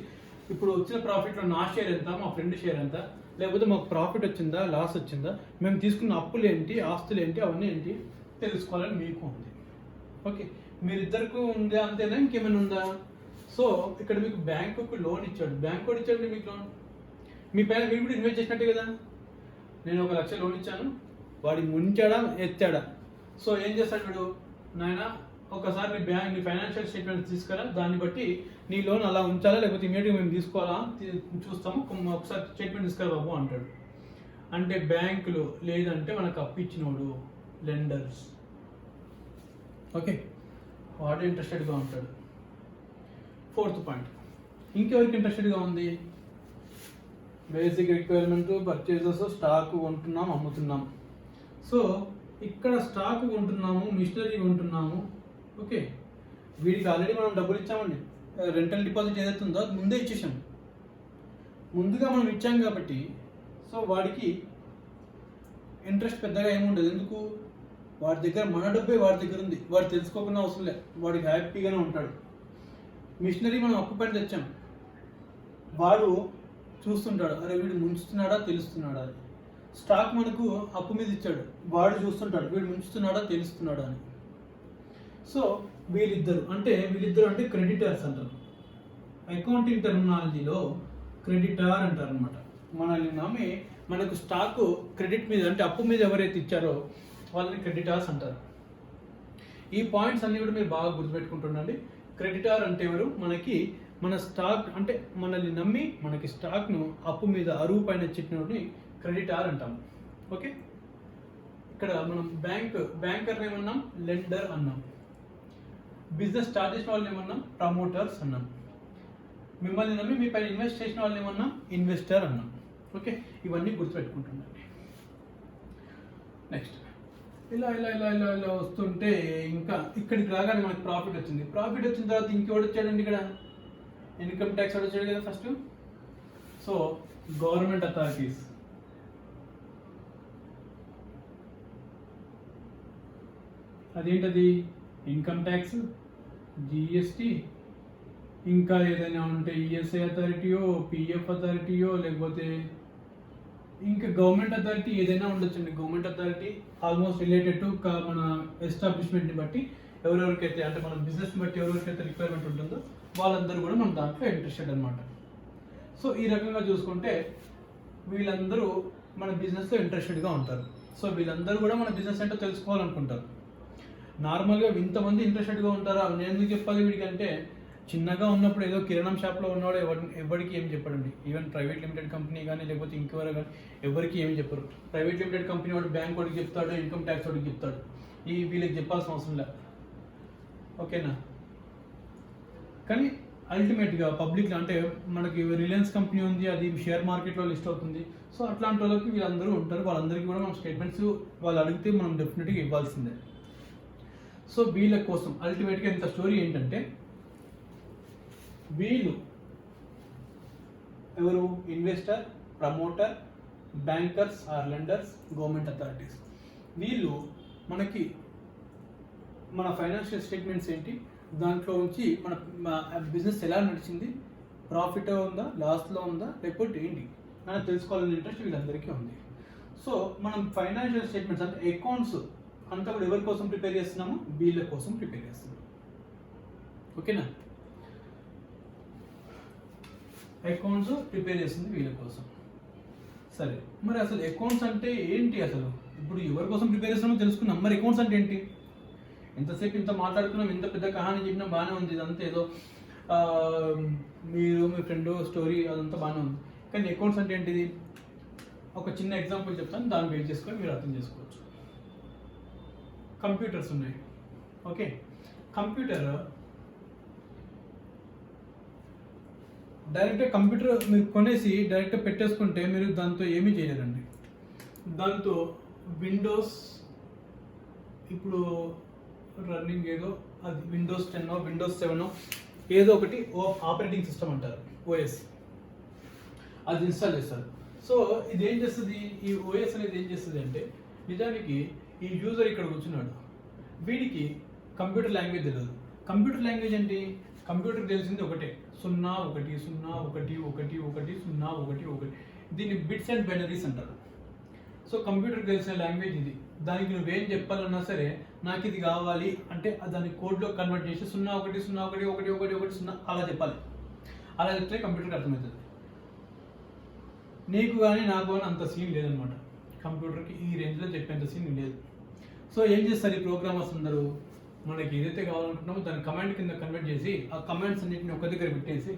Speaker 1: ఇప్పుడు వచ్చిన ప్రాఫిట్లో నా షేర్ ఎంత, మా ఫ్రెండ్ షేర్ ఎంత, లేకపోతే మాకు ప్రాఫిట్ వచ్చిందా లాస్ వచ్చిందా, మేము తీసుకున్న అప్పులు ఏంటి, ఆస్తులు ఏంటి, అవన్నీ ఏంటి తెలుసుకోవాలని మీకు ఉంది. ఓకే, మీరిద్దరికి ఉందా, అంతేనా ఇంకేమైనా ఉందా? సో ఇక్కడ మీకు బ్యాంకుకు లోన్ ఇచ్చాడు, బ్యాంక్ కూడా ఇచ్చాడు మీకు లోన్, మీ పైన మీరు కూడా ఇన్వెస్ట్ చేసినట్టే కదా. నేను 1 లక్ష లోన్ ఇచ్చాను, వాడి ముంచాడా ఎత్తాడా. సో ఏం చేస్తాడు వీడు, నాయన ఒకసారి నీ ఫైనాన్షియల్ స్టేట్మెంట్స్ తీసుకురా, దాన్ని బట్టి నీ లోన్ అలా ఉంచాలా లేకపోతే ఇమీడియట్గా మేము తీసుకోవాలా చూస్తాము, ఒకసారి స్టేట్మెంట్ తీసుకురా బాబు అంటాడు. అంటే బ్యాంకులు, లేదంటే మనకు అప్పు ఇచ్చినోడు, లెండర్స్. ఓకే, వాడు ఇంట్రెస్టెడ్గా ఉంటాడు. ఫోర్త్ పాయింట్, ఇంకెవరికి ఇంట్రెస్టెడ్గా ఉంది? బేసిక్ రిక్వైర్మెంట్, పర్చేజెస్, స్టాక్ కొంటున్నాం, అమ్ముతున్నాం. సో ఇక్కడ స్టాక్ కొంటున్నాము, మిషనరీ కొంటున్నాము. ఓకే, వీడికి ఆల్రెడీ మనం డబ్బులు ఇచ్చామండి, రెంటల్ డిపాజిట్ ఏదైతే ఉందో అది ముందే ఇచ్చేసాం, ముందుగా మనం ఇచ్చాం కాబట్టి. సో వాడికి ఇంట్రెస్ట్ పెద్దగా ఏముండదు. ఎందుకు? వాడి దగ్గర మన డబ్బే వాడి దగ్గర ఉంది, వాడు తెలుసుకోకుండా అవసరం లేదు, వాడికి హ్యాపీగానే ఉంటాడు. మిషనరీ మనం అప్పు పని తెచ్చాం, వాడు చూస్తుంటాడు, అరే వీడు ముంచుతున్నాడా తెలుస్తున్నాడా అని. స్టాక్ మనకు అప్పు మీద ఇచ్చాడు, వాడు చూస్తుంటాడు, వీడు ముంచుతున్నాడా తెలుస్తున్నాడా అని. సో వీళ్ళిద్దరు అంటే క్రెడిటర్స్ అంటారు. అకౌంటింగ్ టెర్మినాలజీలో క్రెడిటార్ అంటారు అనమాట. మనల్ని నమ్మి మనకు స్టాక్ క్రెడిట్ మీద అంటే అప్పు మీద ఎవరైతే ఇచ్చారో వాళ్ళని క్రెడిటార్స్ అంటారు. ఈ పాయింట్స్ అన్ని కూడా మీరు బాగా గుర్తుపెట్టుకుంటుండండి. క్రెడిటార్ అంటే ఎవరు? మన స్టాక్ అంటే మనల్ని నమ్మి మనకి స్టాక్ను అప్పు మీద అరువు పైన ఇచ్చినోడిని క్రెడిటార్ అంటాం. ఓకే, ఇక్కడ మనం బ్యాంకర్ ఏమన్నాం, లెండర్ అన్నాం. బిజినెస్ స్టార్ట్ చేసిన వాళ్ళని ఏమన్నాం, ప్రమోటర్స్ అన్నాం. మిమ్మల్ని నమ్మి మీ పైన ఇన్వెస్ట్ చేసిన వాళ్ళని ఏమన్నాం, ఇన్వెస్టర్ అన్నాం. ఓకే, ఇవన్నీ గుర్తుపెట్టుకుంటుండండి. నెక్స్ట్ ఇలా ఇలా ఇలా ఇలా ఇలా వస్తుంటే ఇంకా ఇక్కడికి రాగానే మనకి ప్రాఫిట్ వచ్చింది. ప్రాఫిట్ వచ్చిన తర్వాత ఇంకెవడు వచ్చాడండి, ఇక్కడ ఇన్కమ్ ట్యాక్స్ వాడు వచ్చాడు కదా ఫస్ట్. సో గవర్నమెంట్ అథారిటీస్, అదేంటది, ఇన్కమ్ ట్యాక్స్, జిఎస్టీ, ఇంకా ఏదైనా ఉంటే ఈఎస్ఐ అథారిటీయో, పిఎఫ్ అథారిటీయో, లేకపోతే ఇంకా గవర్నమెంట్ అథారిటీ ఏదైనా ఉండొచ్చండి. Government authority almost related to మన ఎస్టాబ్లిష్మెంట్ని బట్టి ఎవరెవరికైతే అంటే మన బిజినెస్ని బట్టి ఎవరెవరికైతే రిక్వైర్మెంట్ ఉంటుందో వాళ్ళందరూ కూడా మన దాంట్లో ఇంట్రెస్టెడ్ అనమాట. సో ఈ రకంగా చూసుకుంటే వీళ్ళందరూ మన బిజినెస్లో ఇంట్రెస్టెడ్గా ఉంటారు. సో వీళ్ళందరూ కూడా మన బిజినెస్ అంటే తెలుసుకోవాలనుకుంటారు. నార్మల్గా ఇంతమంది ఇంట్రెస్టెడ్గా ఉంటారా, నేను ఎందుకు చెప్పాలి వీడికి అంటే చిన్నగా ఉన్నప్పుడు ఏదో కిరాణం షాప్లో ఉన్నవాడు ఎవరికి ఏం చెప్పడండి. ఈవెన్ ప్రైవేట్ లిమిటెడ్ కంపెనీ కానీ లేకపోతే ఇంకెవరు కానీ ఎవరికి ఏమి చెప్పరు. ప్రైవేట్ లిమిటెడ్ కంపెనీ వాడు బ్యాంక్ వాడికి చెప్తాడు, ఇన్కమ్ ట్యాక్స్ వాడికి చెప్తాడు. వీళ్ళకి చెప్పాల్సిన అవసరం లేదు. ఓకేనా? కానీ అల్టిమేట్గా పబ్లిక్లో అంటే మనకి రిలయన్స్ కంపెనీ ఉంది, అది షేర్ మార్కెట్లో లిస్ట్ అవుతుంది. సో అట్లాంటి వాళ్ళకి వీళ్ళందరూ ఉంటారు. వాళ్ళందరికీ కూడా మనం స్టేట్మెంట్స్ వాళ్ళు అడిగితే మనం డెఫినెట్గా ఇవ్వాల్సిందే. సో వీళ్ళ కోసం అల్టిమేట్గా ఇంత స్టోరీ ఏంటంటే, వీళ్ళు ఎవరు? Investor, promoter, bankers or lenders, government authorities. వీళ్ళు మనకి మన ఫైనాన్షియల్ స్టేట్మెంట్స్ ఏంటి, దాంట్లో నుంచి మన బిజినెస్ ఎలా నడిచింది, ప్రాఫిట్ ఉందా, లాస్లో ఉందా, లేకపోతే ఏంటి అని తెలుసుకోవాలని ఇంట్రెస్ట్ వీళ్ళందరికీ ఉంది. సో మనం ఫైనాన్షియల్ స్టేట్మెంట్స్ అంటే అకౌంట్స్ అంతా కూడా ఎవరి కోసం ప్రిపేర్ చేస్తున్నాము? వీళ్ళ కోసం ప్రిపేర్ చేస్తున్నాం. ఓకేనా? అకౌంట్స్ ప్రిపేర్ చేస్తుంది వీళ్ళ కోసం. సరే, మరి అసలు అకౌంట్స్ అంటే ఏంటి? అసలు ఇప్పుడు ఎవరి కోసం ప్రిపేర్ చేస్తున్నామో తెలుసుకున్నాం. మరి అకౌంట్స్ అంటే ఏంటి? ఎంతసేపు ఇంత మాట్లాడుకున్నాం, ఇంత పెద్ద కహాని చెప్పినా బాగానే ఉంది. ఇదంతా ఏదో మీరు మీ ఫ్రెండ్ స్టోరీ అదంతా బాగానే ఉంది. కానీ అకౌంట్స్ అంటే ఏంటిది? ఒక చిన్న ఎగ్జాంపుల్ చెప్తాను, దాన్ని బేస్ చేసుకొని మీరు అర్థం చేసుకోవచ్చు. కంప్యూటర్స్ ఉన్నాయి. ఓకే, కంప్యూటర్ మీరు కొనేసి డైరెక్ట్ పెట్టేసుకుంటే మీరు దాంతో ఏమీ చేయలేరండి. దాంతో విండోస్ ఇప్పుడు రన్నింగ్ ఏదో అది విండోస్ 10 విండోస్ 7 ఏదో ఒకటి ఆపరేటింగ్ సిస్టమ్ అంటారు, ఓఎస్, అది ఇన్స్టాల్ చేస్తారు. సో ఇది ఏం చేస్తుంది? ఈ ఓఎస్ అనేది ఏం చేస్తుంది అంటే, నిజానికి ఈ యూజర్ ఇక్కడ కూర్చున్నాడు, వీడికి కంప్యూటర్ లాంగ్వేజ్ తెలియదు. కంప్యూటర్ లాంగ్వేజ్ ఏంటి? కంప్యూటర్కి తెలిసింది ఒకటే, 0 1 0 1 1 1 0 1 1. దీన్ని బిట్స్ అండ్ బైనరీస్ అంటారు. సో కంప్యూటర్కి తెలిసిన లాంగ్వేజ్ ఇది. దానికి నువ్వేం చెప్పాలన్నా సరే, నాకు ఇది కావాలి అంటే దాన్ని కోడ్లో కన్వర్ట్ చేసి 0 1 0 1 1 1 1 0 అలా చెప్పాలి. అలా చెప్తే కంప్యూటర్కి అర్థమవుతుంది. నీకు కానీ నాకు కానీ అంత సీన్ లేదనమాట. కంప్యూటర్కి ఈ రేంజ్లో చెప్పేంత సీన్ లేదు. సో ఏం చేస్తారు ఈ ప్రోగ్రామర్స్ అందరూ? మనకి ఏదైతే కావాలనుకుంటున్నామో దాన్ని కమాండ్ కింద కన్వర్ట్ చేసి ఆ కమాండ్స్ అన్నింటిని ఒక దగ్గర పెట్టేసి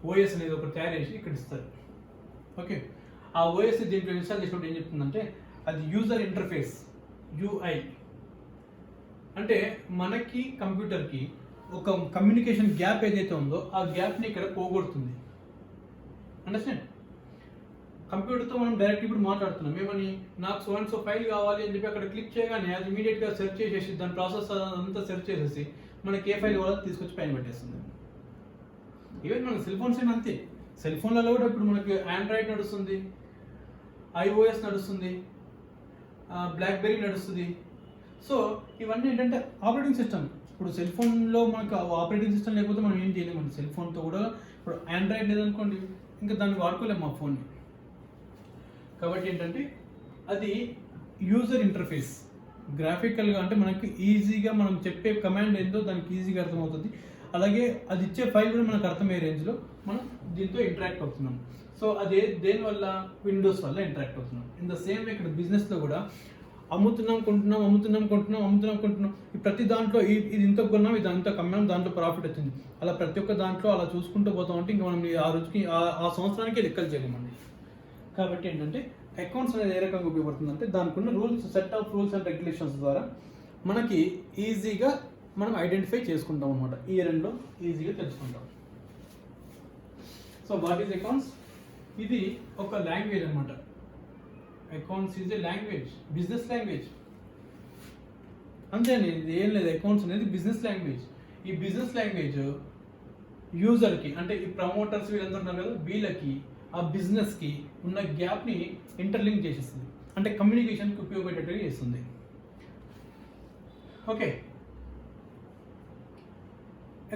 Speaker 1: ఓఎస్ అనేది ఒకటి తయారు చేసి ఇక్కడ ఇస్తారు. ఓకే, ఆ ఓఎస్ దీంట్లో ఇన్స్టాల్ చేసినప్పుడు ఏం చెప్తుందంటే, అది యూజర్ ఇంటర్ఫేస్, యూఐ. అంటే మనకి కంప్యూటర్కి ఒక కమ్యూనికేషన్ గ్యాప్ ఏదైతే ఉందో ఆ గ్యాప్ని ఇక్కడ పోగొడుతుంది. అండర్స్టాండ్? కంప్యూటర్తో మనం డైరెక్ట్ ఇప్పుడు మాట్లాడుతున్నాం. ఏమని, నాకు సో అండ్ సో ఫైల్ కావాలి అని చెప్పి అక్కడ క్లిక్ చేయగానే అది ఇమీడియట్గా సెర్చ్ చేసేసి దాని ప్రాసెస్ అంతా సెర్చ్ చేసేసి మనకి ఏ ఫైల్ కావాలో తీసుకొచ్చి పైన పెట్టేస్తుంది. ఈవెన్ మన సెల్ ఫోన్స్ అయినా అంతే. సెల్ ఫోన్లలో కూడా ఇప్పుడు మనకి ఆండ్రాయిడ్ నడుస్తుంది, ఐఓఎస్ నడుస్తుంది, బ్లాక్బెర్రీ నడుస్తుంది. సో ఇవన్నీ ఏంటంటే ఆపరేటింగ్ సిస్టమ్. ఇప్పుడు సెల్ ఫోన్లో మనకు ఆపరేటింగ్ సిస్టమ్ లేకపోతే మనం ఏం చేయలేము. మన సెల్ ఫోన్తో కూడా ఇప్పుడు ఆండ్రాయిడ్ లేదనుకోండి, ఇంకా దాన్ని వాడుకోలేము మా ఫోన్ని. కాబట్టి ఏంటంటే అది యూజర్ ఇంటర్ఫేస్, గ్రాఫికల్గా అంటే మనకి ఈజీగా మనం చెప్పే కమాండ్ ఏందో దానికి ఈజీగా అర్థమవుతుంది. అలాగే అది ఇచ్చే ఫైల్ కూడా మనకు అర్థమయ్యే రేంజ్లో మనం దీంతో ఇంటరాక్ట్ అవుతున్నాం. సో అదే దేనివల్ల? విండోస్ వల్ల ఇంటరాక్ట్ అవుతున్నాం. ఇన్ ద సేమ్ ఇక్కడ బిజినెస్లో కూడా అమ్ముతున్నాం కొంటున్నాం. ఈ ప్రతి దాంట్లో ఇది ఇంత కొన్నాం, ఇది అంత కమ్మాం, దాంట్లో ప్రాఫిట్ వచ్చింది. అలా ప్రతి ఒక్క దాంట్లో అలా చూసుకుంటూ పోతాం. అంటే ఇంకా మనం ఆ రోజుకి ఆ సంవత్సరానికి లెక్కలు చేయలేమండి. కాబట్టి ఏంటంటే అకౌంట్స్ అనేది ఏ రకంగా ఉపయోగపడుతుంది అంటే, దానికి ఉన్న rules, set of rules and regulations ద్వారా మనకి ఈజీగా మనం ఐడెంటిఫై చేసుకుంటాం అనమాట. ఈ రెండులో ఈజీగా తెలుసుకుంటాం. So what is accounts? ఇది ఒక లాంగ్వేజ్ అనమాట. Accounts is a language, business language. అంతే అండి, ఇది ఏం లేదు. అకౌంట్స్ అనేది బిజినెస్ లాంగ్వేజ్. ఈ బిజినెస్ లాంగ్వేజ్ యూజర్కి అంటే ఈ ప్రమోటర్స్ వీళ్ళందరూ ఉన్నారు కదా, వీళ్ళకి ఆ బిజినెస్కి ఉన్న గ్యాప్ని ఇంటర్లింక్ చేసేస్తుంది. అంటే కమ్యూనికేషన్కి ఉపయోగపడేటట్టుగా చేస్తుంది. ఓకే,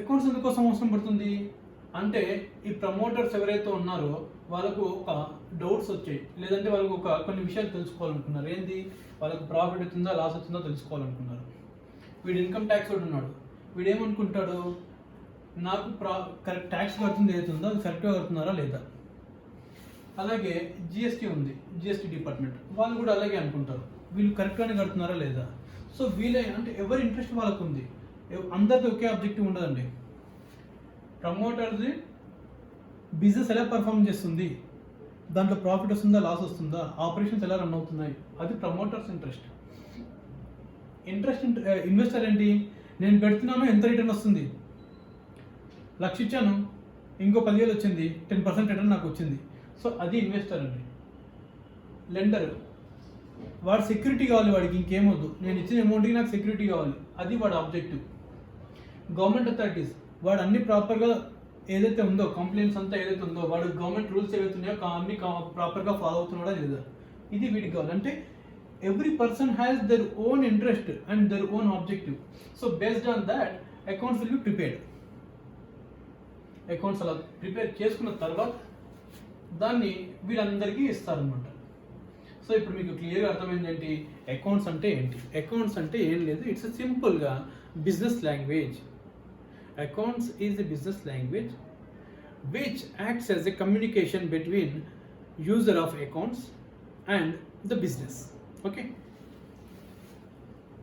Speaker 1: అకౌంట్స్ ఎందుకోసం అవసరం పడుతుంది అంటే, ఈ ప్రమోటర్స్ ఎవరైతే ఉన్నారో వాళ్ళకు ఒక డౌట్స్ వచ్చాయి, లేదంటే వాళ్ళకు కొన్ని విషయాలు తెలుసుకోవాలనుకున్నారు. ఏంది? వాళ్ళకు ప్రాఫిట్ వచ్చిందా, లాస్ వచ్చిందో తెలుసుకోవాలనుకున్నారు. వీడు ఇన్కమ్ ట్యాక్స్ వాడు ఉన్నాడు. వీడు ఏమనుకుంటాడు, నాకు కరెక్ట్ ట్యాక్స్ కడుతుంది ఏదైతుందో అది కరెక్ట్గా కడుతున్నారా లేదా. అలాగే జిఎస్టీ ఉంది, జిఎస్టీ డిపార్ట్మెంట్, వాళ్ళు కూడా అలాగే అనుకుంటారు, వీళ్ళు కరెక్ట్గానే కడుతున్నారా లేదా. సో వీళ్ళ అంటే ఎవరి ఇంట్రెస్ట్ వాళ్ళకు ఉంది. అందరికీ ఒకే ఆబ్జెక్టివ్ ఉండదండి. ప్రమోటర్ది బిజినెస్ ఎలా పర్ఫామ్ చేస్తుంది, దాంట్లో ప్రాఫిట్ వస్తుందా లాస్ వస్తుందా, ఆపరేషన్స్ ఎలా రన్ అవుతున్నాయి, అది ప్రమోటర్స్ ఇంట్రెస్ట్. ఇన్వెస్టర్ ఏంటి, నేను పెడుతున్నాను ఎంత రిటర్న్ వస్తుంది, 1,00,000 ఇచ్చాను ఇంకో 10,000 వచ్చింది, 10% రిటర్న్ నాకు వచ్చింది. సో అది ఇన్వెస్టర్ అండి. లెండర్ వాడు సెక్యూరిటీ కావాలి, వాడికి ఇంకేమొద్దు, నేను ఇచ్చిన అమౌంట్కి నాకు సెక్యూరిటీ కావాలి, అది వాడు ఆబ్జెక్టివ్. గవర్నమెంట్ అథారిటీస్ వాడు అన్ని ప్రాపర్గా ఏదైతే ఉందో కంప్లైంట్స్ అంతా ఏదైతే ఉందో వాడు గవర్నమెంట్ రూల్స్ ఏవైతే ఉన్నాయో అన్ని ప్రాపర్గా ఫాలో అవుతున్నాడా లేదా, ఇది వీడికి కావాలి. అంటే every person has their own interest and their own objective. So based on that accounts will be prepared. Accounts అలా ప్రిపేర్ చేసుకున్న తర్వాత దాన్ని వీళ్ళందరికీ ఇస్తారనమాట. సో ఇప్పుడు మీకు క్లియర్గా అర్థమైంది ఏంటి అకౌంట్స్ అంటే ఏంటి. అకౌంట్స్ అంటే ఏం లేదు, ఇట్స్ సింపుల్గా business language. Accounts is a business language which acts as a communication between user of accounts and the business. Okay.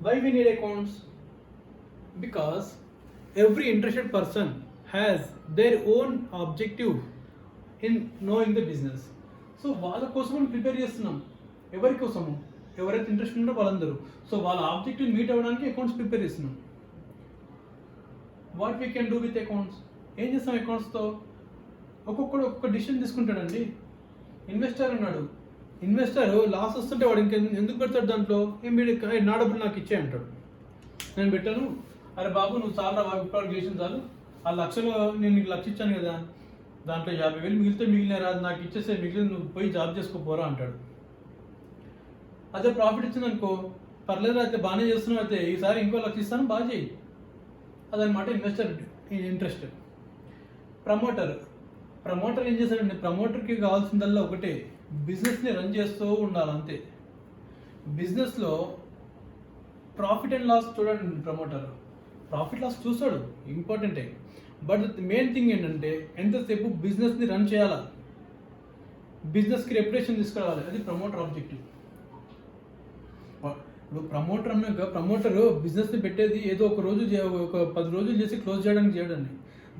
Speaker 1: Why we need accounts? Because every interested person has their own objective in knowing the business. So వాళ్ళ కోసం prepare చేస్తున్నాం. ఎవరి కోసము, ఎవరైతే interest ఉన్నారో వాళ్ళందరూ. So వాళ్ళ objective meet అవ్వడానికి అకౌంట్స్ ప్రిపేర్ చేస్తున్నాం. What we can do with accounts, ఏం చేస్తాం అకౌంట్స్తో, ఒక్కొక్కడు ఒక్కొక్క డిసిషన్ తీసుకుంటాడండి. ఇన్వెస్టర్ ఉన్నాడు, ఇన్వెస్టర్ లాస్ వస్తుంటే వాడు ఎందుకు పెడతాడు దాంట్లో, నా డబ్బులు నాకు ఇచ్చే అంటాడు. నేను పెట్టాను, అరే బాబు నువ్వు చాలా విప్లవాలు చేసిన చాలు, ఆ 1,00,000 నేను నీకు 1,00,000 ఇచ్చాను కదా, దాంట్లో 50,000 మిగిలితే మిగిలిన రాదు, నాకు ఇచ్చేస్తే మిగిలిన నువ్వు పోయి జాబ్ చేసుకోపోరా అంటాడు. అదే ప్రాఫిట్ ఇచ్చింది అనుకో, పర్లేదు అయితే బాగానే చేస్తున్నావు, అయితే ఈసారి ఇంకో 1,00,000 ఇస్తాను బాగా చేయి, అదనమాట ఇన్వెస్టర్ ఇంట్రెస్ట్. ప్రమోటర్ ఏం చేస్తాడండి, ప్రమోటర్కి కావాల్సిందల్లా ఒకటే, బిజినెస్ని రన్ చేస్తూ ఉండాలి అంతే. బిజినెస్లో ప్రాఫిట్ అండ్ లాస్ చూడండి, ప్రమోటర్ ప్రాఫిట్ లాస్ చూస్తాడు ఇంపార్టెంటే, బట్ మెయిన్ థింగ్ ఏంటంటే ఎంతసేపు బిజినెస్ని రన్ చేయాలా, బిజినెస్కి రెప్యుటేషన్ తీసుకురావాలి, అది ప్రమోటర్ ఆబ్జెక్టివ్. ఇప్పుడు ప్రమోటర్ అన్నాక ప్రమోటర్ బిజినెస్ని పెట్టేది ఏదో ఒక రోజు ఒక 10 రోజులు చేసి క్లోజ్ చేయడానికి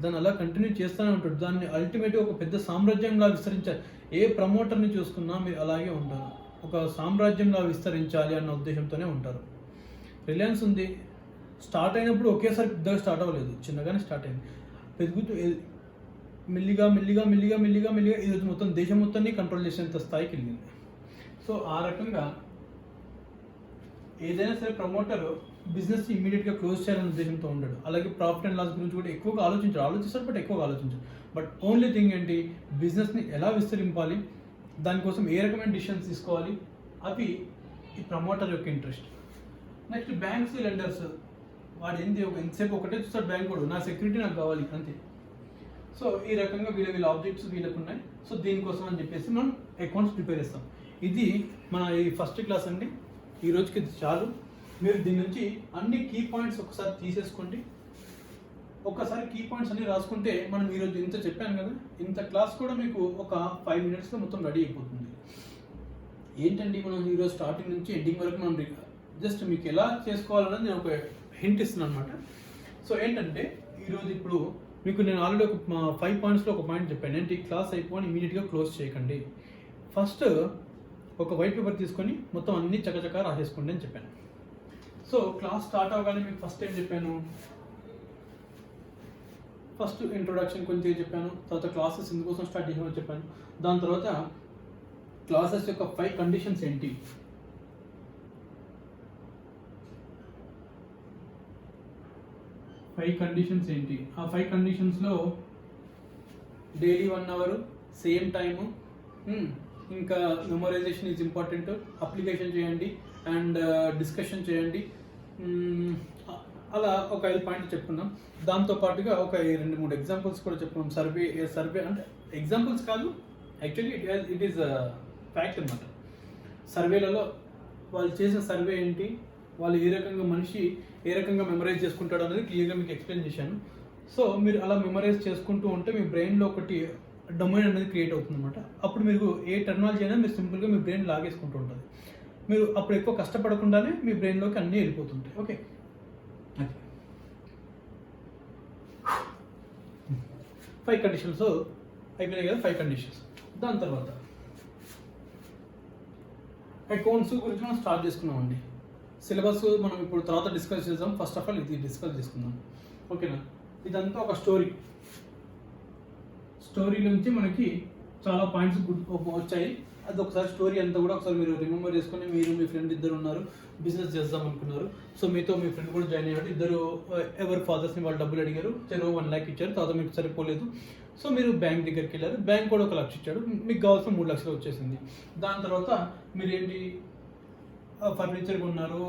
Speaker 1: దాన్ని అలా కంటిన్యూ చేస్తూనే ఉంటాడు. దాన్ని అల్టిమేట్గా ఒక పెద్ద సామ్రాజ్యంలా విస్తరించాలి. ఏ ప్రమోటర్ని చూసుకున్నా మీరు అలాగే ఉంటారు, ఒక సామ్రాజ్యంలా విస్తరించాలి అన్న ఉద్దేశంతోనే ఉంటారు. రిలయన్స్ ఉంది, స్టార్ట్ అయినప్పుడు ఒకేసారి పెద్దగా స్టార్ట్ అవ్వలేదు, చిన్నగానే స్టార్ట్ అయింది, పెరుగుతూ మెల్లిగా మెల్లిగా మెల్లిగా మెల్లిగా మెల్లిగా ఈరోజు మొత్తం దేశం మొత్తాన్ని కంట్రోల్ చేసేంత స్థాయికి వెళ్ళింది. సో ఆ రకంగా ఏదైనా సరే ప్రమోటర్ బిజినెస్ ఇమీడియట్గా క్లోజ్ చేయాలనే ఉద్దేశంతో ఉంటాడు. అలాగే ప్రాఫిట్ అండ్ లాస్ గురించి కూడా ఎక్కువగా ఆలోచిస్తారు బట్ ఎక్కువగా ఆలోచించారు. బట్ ఓన్లీ థింగ్ ఏంటి, బిజినెస్ని ఎలా విస్తరింపాలి, దానికోసం ఏ రకమైన డిసిషన్స్ తీసుకోవాలి, అవి ఈ ప్రమోటర్ యొక్క ఇంట్రెస్ట్. నెక్స్ట్ బ్యాంక్స్, లెండర్స్, వాడు ఎంతసేపు ఒకటే చూస్తాడు, బ్యాంక్ కూడా నా సెక్యూరిటీ నాకు కావాలి అంతే. సో ఈ రకంగా వీళ్ళ ఆబ్జెక్ట్స్ వీళ్ళకు ఉన్నాయి. సో దీనికోసం అని చెప్పేసి మనం అకౌంట్స్ ప్రిపేర్ చేస్తాం. ఇది మన ఈ ఫస్ట్ క్లాస్ అండి. ఈ రోజుకి చాలు. మీరు దీని నుంచి అన్ని కీ పాయింట్స్ ఒకసారి తీసేసుకోండి. ఒక్కసారి కీ పాయింట్స్ అన్ని రాసుకుంటే మనం ఈరోజు ఇంత చెప్పాను కదా, ఇంత క్లాస్ కూడా మీకు ఒక 5 మినిట్స్లో మొత్తం రెడీ అయిపోతుంది. ఏంటండి మనం ఈరోజు స్టార్టింగ్ నుంచి ఎండింగ్ వరకు మనం జస్ట్ మీకు ఎలా చేసుకోవాలన్నది నేను ఒక హింట్ ఇస్తున్నాను అనమాట. సో ఏంటంటే ఈరోజు ఇప్పుడు మీకు నేను ఆల్రెడీ ఒక 5 పాయింట్స్లో ఒక పాయింట్ చెప్పాను ఏంటి, క్లాస్ అయిపోయి ఇమీడియట్గా క్లోజ్ చేయకండి. ఫస్ట్ ఒక వైట్ పేపర్ తీసుకొని మొత్తం అన్ని చకచకా రాసేసుకోండి అని చెప్పాను. సో క్లాస్ స్టార్ట్ అవ్వగానే మీకు ఫస్ట్ ఏం చెప్పాను, ఫస్ట్ ఇంట్రొడక్షన్ కొంచెం చెప్పాను, తర్వాత క్లాసెస్ ఎందుకోసం స్టార్ట్ చేసామో చెప్పాను, దాని తర్వాత క్లాసెస్ యొక్క 5 కండిషన్స్ ఏంటి, ఆ 5 కండిషన్స్లో డైలీ 1 అవర్, సేమ్ టైము, ఇంకా మెమొరైజేషన్ ఈజ్ ఇంపార్టెంట్, అప్లికేషన్ చేయండి అండ్ డిస్కషన్ చేయండి, అలా ఒక 5 పాయింట్లు చెప్పుకున్నాం. దాంతోపాటుగా ఒక 2-3 ఎగ్జాంపుల్స్ కూడా చెప్పుకున్నాం. సర్వే అంటే ఎగ్జాంపుల్స్ కాదు, యాక్చువల్లీ ఇట్ ఈస్ ఫ్యాక్ట్ అనమాట. సర్వేలలో వాళ్ళు చేసిన సర్వే ఏంటి, వాళ్ళు మనిషి ఏ రకంగా మెమరైజ్ చేసుకుంటాడు అనేది క్లియర్గా మీకు ఎక్స్ప్లెయిన్ చేశాను. సో మీరు అలా మెమరైజ్ చేసుకుంటూ ఉంటే మీ బ్రెయిన్లో ఒకటి డొమైన్ అనేది క్రియేట్ అవుతుంది అనమాట. అప్పుడు మీరు ఏ టెక్నాలజీ అయినా మీరు సింపుల్గా మీ బ్రెయిన్ లాగేసుకుంటూ ఉంటుంది. మీరు అప్పుడు ఎక్కువ కష్టపడకుండానే మీ బ్రెయిన్లోకి అన్నీ వెళ్ళిపోతుంటాయి. ఓకే, 5 కండిషన్స్ అయిపోయినాయి కదా, 5 కండిషన్స్. దాని తర్వాత అకౌంట్స్ గురించి మనం స్టార్ట్ చేసుకున్నామండి. సిలబస్ మనం ఇప్పుడు తర్వాత డిస్కస్ చేద్దాం. ఫస్ట్ ఆఫ్ ఆల్ ఇది డిస్కస్ చేసుకుందాం, ఓకేనా. ఇదంతా ఒక స్టోరీ నుంచి మనకి చాలా పాయింట్స్ వచ్చాయి. అది ఒకసారి స్టోరీ అంతా కూడా ఒకసారి మీరు రిమెంబర్ చేసుకొని, మీరు మీ ఫ్రెండ్ ఇద్దరు ఉన్నారు, బిజినెస్ చేద్దాం అనుకున్నారు. సో మీతో మీ ఫ్రెండ్ కూడా జాయిన్ అయ్యాడు. ఇద్దరు ఎవరి ఫాదర్స్ని వాళ్ళు డబ్బులు అడిగారు, చెరువు 1 lakh ఇచ్చారు. తర్వాత మీకు సరిపోలేదు, సో మీరు బ్యాంక్ దగ్గరికి వెళ్ళారు. బ్యాంక్ కూడా 1 lakh ఇచ్చాడు. మీకు కావాల్సిన 3 lakhs వచ్చేసింది. దాని తర్వాత మీరు ఏంటి, ఫర్నిచర్ కొన్నారు,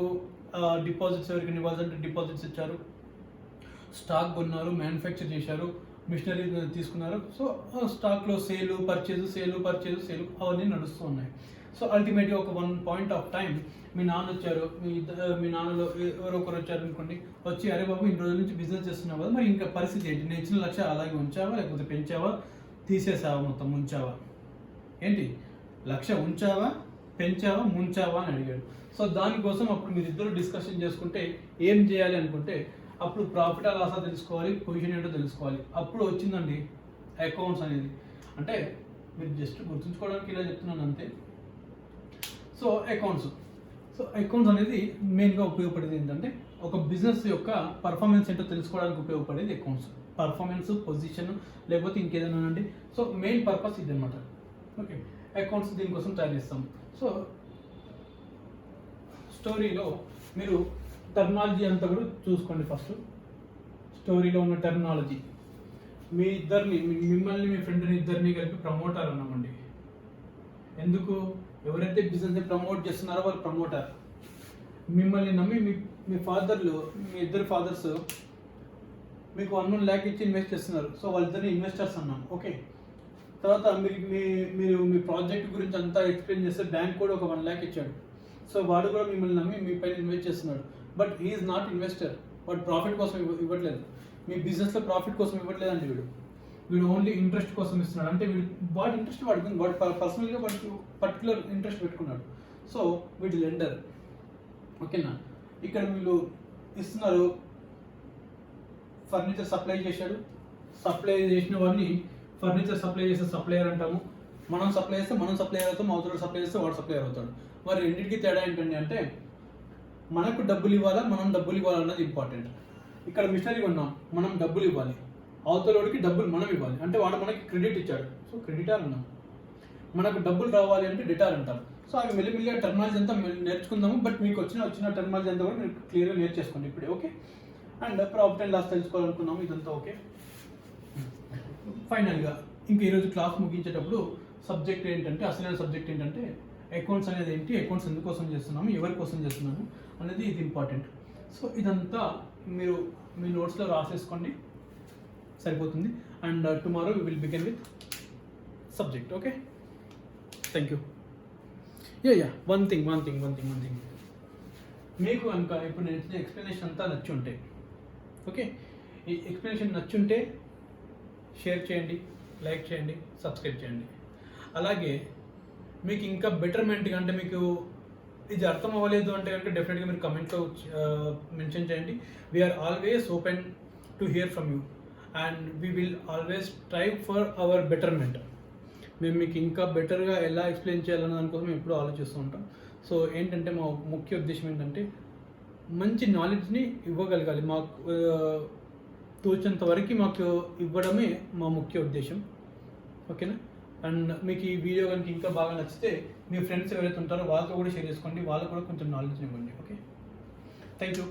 Speaker 1: డిపాజిట్స్ ఎవరికి ఇవ్వాల్సింటే డిపాజిట్స్ ఇచ్చారు, స్టాక్ కొన్నారు, మ్యానుఫ్యాక్చర్ చేశారు, మిషనరీ తీసుకున్నారు. సో స్టాక్లో సేలు పర్చేజ్ అవన్నీ నడుస్తూ ఉన్నాయి. సో అల్టిమేట్గా ఒక 1 point of time మీ నాన్న వచ్చారు, మీ నాన్నలో ఎవరో ఒకరు వచ్చారు అనుకోండి, వచ్చి అరే బాబు ఇన్ని రోజుల నుంచి బిజినెస్ చేస్తున్నావు కదా, మరి ఇంకా పరిస్థితి ఏంటి, నేను ఇచ్చిన లక్ష్య అలాగే ఉంచావా లేకపోతే పెంచావా, తీసేసావా, మొత్తం ఉంచావా, ఏంటి లక్ష్య ఉంచావా, పెంచావా, ముంచావా అని అడిగాడు. సో దానికోసం అప్పుడు మీరు ఇద్దరు డిస్కషన్ చేసుకుంటే ఏం చేయాలి అనుకుంటే, అప్పుడు ప్రాఫిట్ అండ్ లాస్ తెలుసుకోవాలి, పొజిషన్ ఏంటో తెలుసుకోవాలి. అప్పుడు వచ్చిందండి అకౌంట్స్ అనేది. అంటే మీరు జస్ట్ గుర్తుంచుకోవడానికి ఇలా చెప్తున్నాను అంతే. సో అకౌంట్స్ అనేది మెయిన్గా ఉపయోగపడేది ఏంటంటే, ఒక బిజినెస్ యొక్క పర్ఫార్మెన్స్ ఏంటో తెలుసుకోవడానికి ఉపయోగపడేది అకౌంట్స్. పర్ఫార్మెన్స్, పొజిషన్, లేకపోతే ఇంకేదైనా అండి. సో మెయిన్ పర్పస్ ఇది అనమాట. ఓకే, అకౌంట్స్ దీనికోసం తయారు చేస్తాం. సో స్టోరీలో మీరు టెర్మినాలజీ అంతా కూడా చూసుకోండి. ఫస్ట్ స్టోరీలో ఉన్న టెర్మినాలజీ, మిమ్మల్ని మీ ఫ్రెండ్ని ఇద్దరిని కలిపి ప్రమోటర్ అన్నామండి. ఎందుకు, ఎవరైతే బిజినెస్ని ప్రమోట్ చేస్తున్నారో వాళ్ళు ప్రమోటర్. మిమ్మల్ని నమ్మి మీ ఇద్దరు ఫాదర్స్ మీకు 1 lakh ఇచ్చి ఇన్వెస్ట్ చేస్తున్నారు. సో వాళ్ళిద్దరిని ఇన్వెస్టర్స్ అన్నాం. ఓకే, తర్వాత మీరు మీ ప్రాజెక్ట్ గురించి అంతా ఎక్స్ప్లెయిన్ చేస్తే బ్యాంక్ కూడా ఒక 1 lakh ఇచ్చాడు. సో వాడు కూడా మిమ్మల్ని నమ్మి మీ పైన ఇన్వెస్ట్ చేస్తున్నాడు. But he is not investor. వాడు ప్రాఫిట్ కోసం ఇవ్వట్లేదు, మీ బిజినెస్లో ప్రాఫిట్ కోసం ఇవ్వట్లేదండి. వీడు ఓన్లీ ఇంట్రెస్ట్ కోసం ఇస్తున్నాడు. అంటే వాడి ఇంట్రెస్ట్ వాడు పర్సనల్గా వాడికి పర్టికులర్ ఇంట్రెస్ట్ పెట్టుకున్నాడు. సో వీడు లెండర్, ఓకేనా. ఇక్కడ వీళ్ళు ఇస్తున్నారు, ఫర్నిచర్ సప్లై చేశాడు, సప్లై చేసిన వాడిని ఫర్నిచర్ సప్లై చేసే సప్లయర్ అంటాము. మనం సప్లై చేస్తే మనం సప్లయర్ అవుతాం, అవతల సప్లై చేస్తే వాడు సప్లయర్ అవుతాడు. మరి రెండింటికి తేడా ఏంటండి అంటే, మనకు డబ్బులు ఇవ్వాలా, మనం డబ్బులు ఇవ్వాలన్నది ఇంపార్టెంట్. ఇక్కడ మిషనరీ కొన్నాం, మనం డబ్బులు ఇవ్వాలి, అవతలవాడికి డబ్బులు మనం ఇవ్వాలి. అంటే వాడు మనకి క్రెడిట్ ఇచ్చాడు, సో క్రెడిటార్ అన్నాం. మనకు డబ్బులు రావాలి అంటే డెటార్ అంటాం. సో అవి మెల్లిమెల్లిగా టెర్మినాలజీ అంతా నేర్చుకుందాము. బట్ మీకు వచ్చిన టెర్మినాలజీ అంతా కూడా మీరు క్లియర్గా నేర్చేసుకోండి ఇప్పుడే. Okay, and profit and loss తెలుసుకోవాలనుకున్నాము, ఇదంతా ఓకే. ఫైనల్గా ఇంకా ఈరోజు క్లాస్ ముగించేటప్పుడు సబ్జెక్ట్ ఏంటంటే, అసలైన సబ్జెక్ట్ ఏంటంటే అకౌంట్స్ అనేది ఏంటి, అకౌంట్స్ ఎందుకోసం చేస్తున్నాము, ఎవరి కోసం చేస్తున్నాము అనేది ఇది ఇంపార్టెంట్. సో ఇదంతా మీరు మీ నోట్స్లో రాసేసుకోండి, సరిపోతుంది. And tomorrow we will begin with subject. Okay, thank you. One thing మీకు కనుక ఇప్పుడు నేను ఇచ్చిన ఎక్స్ప్లెనేషన్ అంతా నచ్చి ఉంటే, ఓకే, ఈ ఎక్స్ప్లెనేషన్ నచ్చుంటే షేర్ చేయండి, లైక్ చేయండి, సబ్స్క్రైబ్ చేయండి. అలాగే మీకు ఇంకా బెటర్మెంట్గా అంటే మీకు ఇది అర్థం అవ్వలేదు అంటే కనుక డెఫినెట్గా మీరు కమెంట్లో మెన్షన్ చేయండి. We are always open to hear from you and we will always try for our betterment. మేము మీకు ఇంకా బెటర్గా ఎలా ఎక్స్ప్లెయిన్ చేయాలన్న దానికోసం ఎప్పుడూ ఆలోచిస్తూ ఉంటాం. సో ఏంటంటే మా ముఖ్య ఉద్దేశం ఏంటంటే మంచి నాలెడ్జ్ని ఇవ్వగలగాలి, మాకు తోచినంత వరకు మాకు ఇవ్వడమే మా ముఖ్య ఉద్దేశం. ఓకేనా. అండ్ మీకు ఈ వీడియో కనుక ఇంకా బాగా నచ్చితే మీ ఫ్రెండ్స్ ఎవరైతే ఉంటారో వాళ్ళతో కూడా షేర్ చేసుకోండి, వాళ్ళకు కూడా కొంచెం నాలెడ్జ్ ఇవ్వండి. Okay, thank you.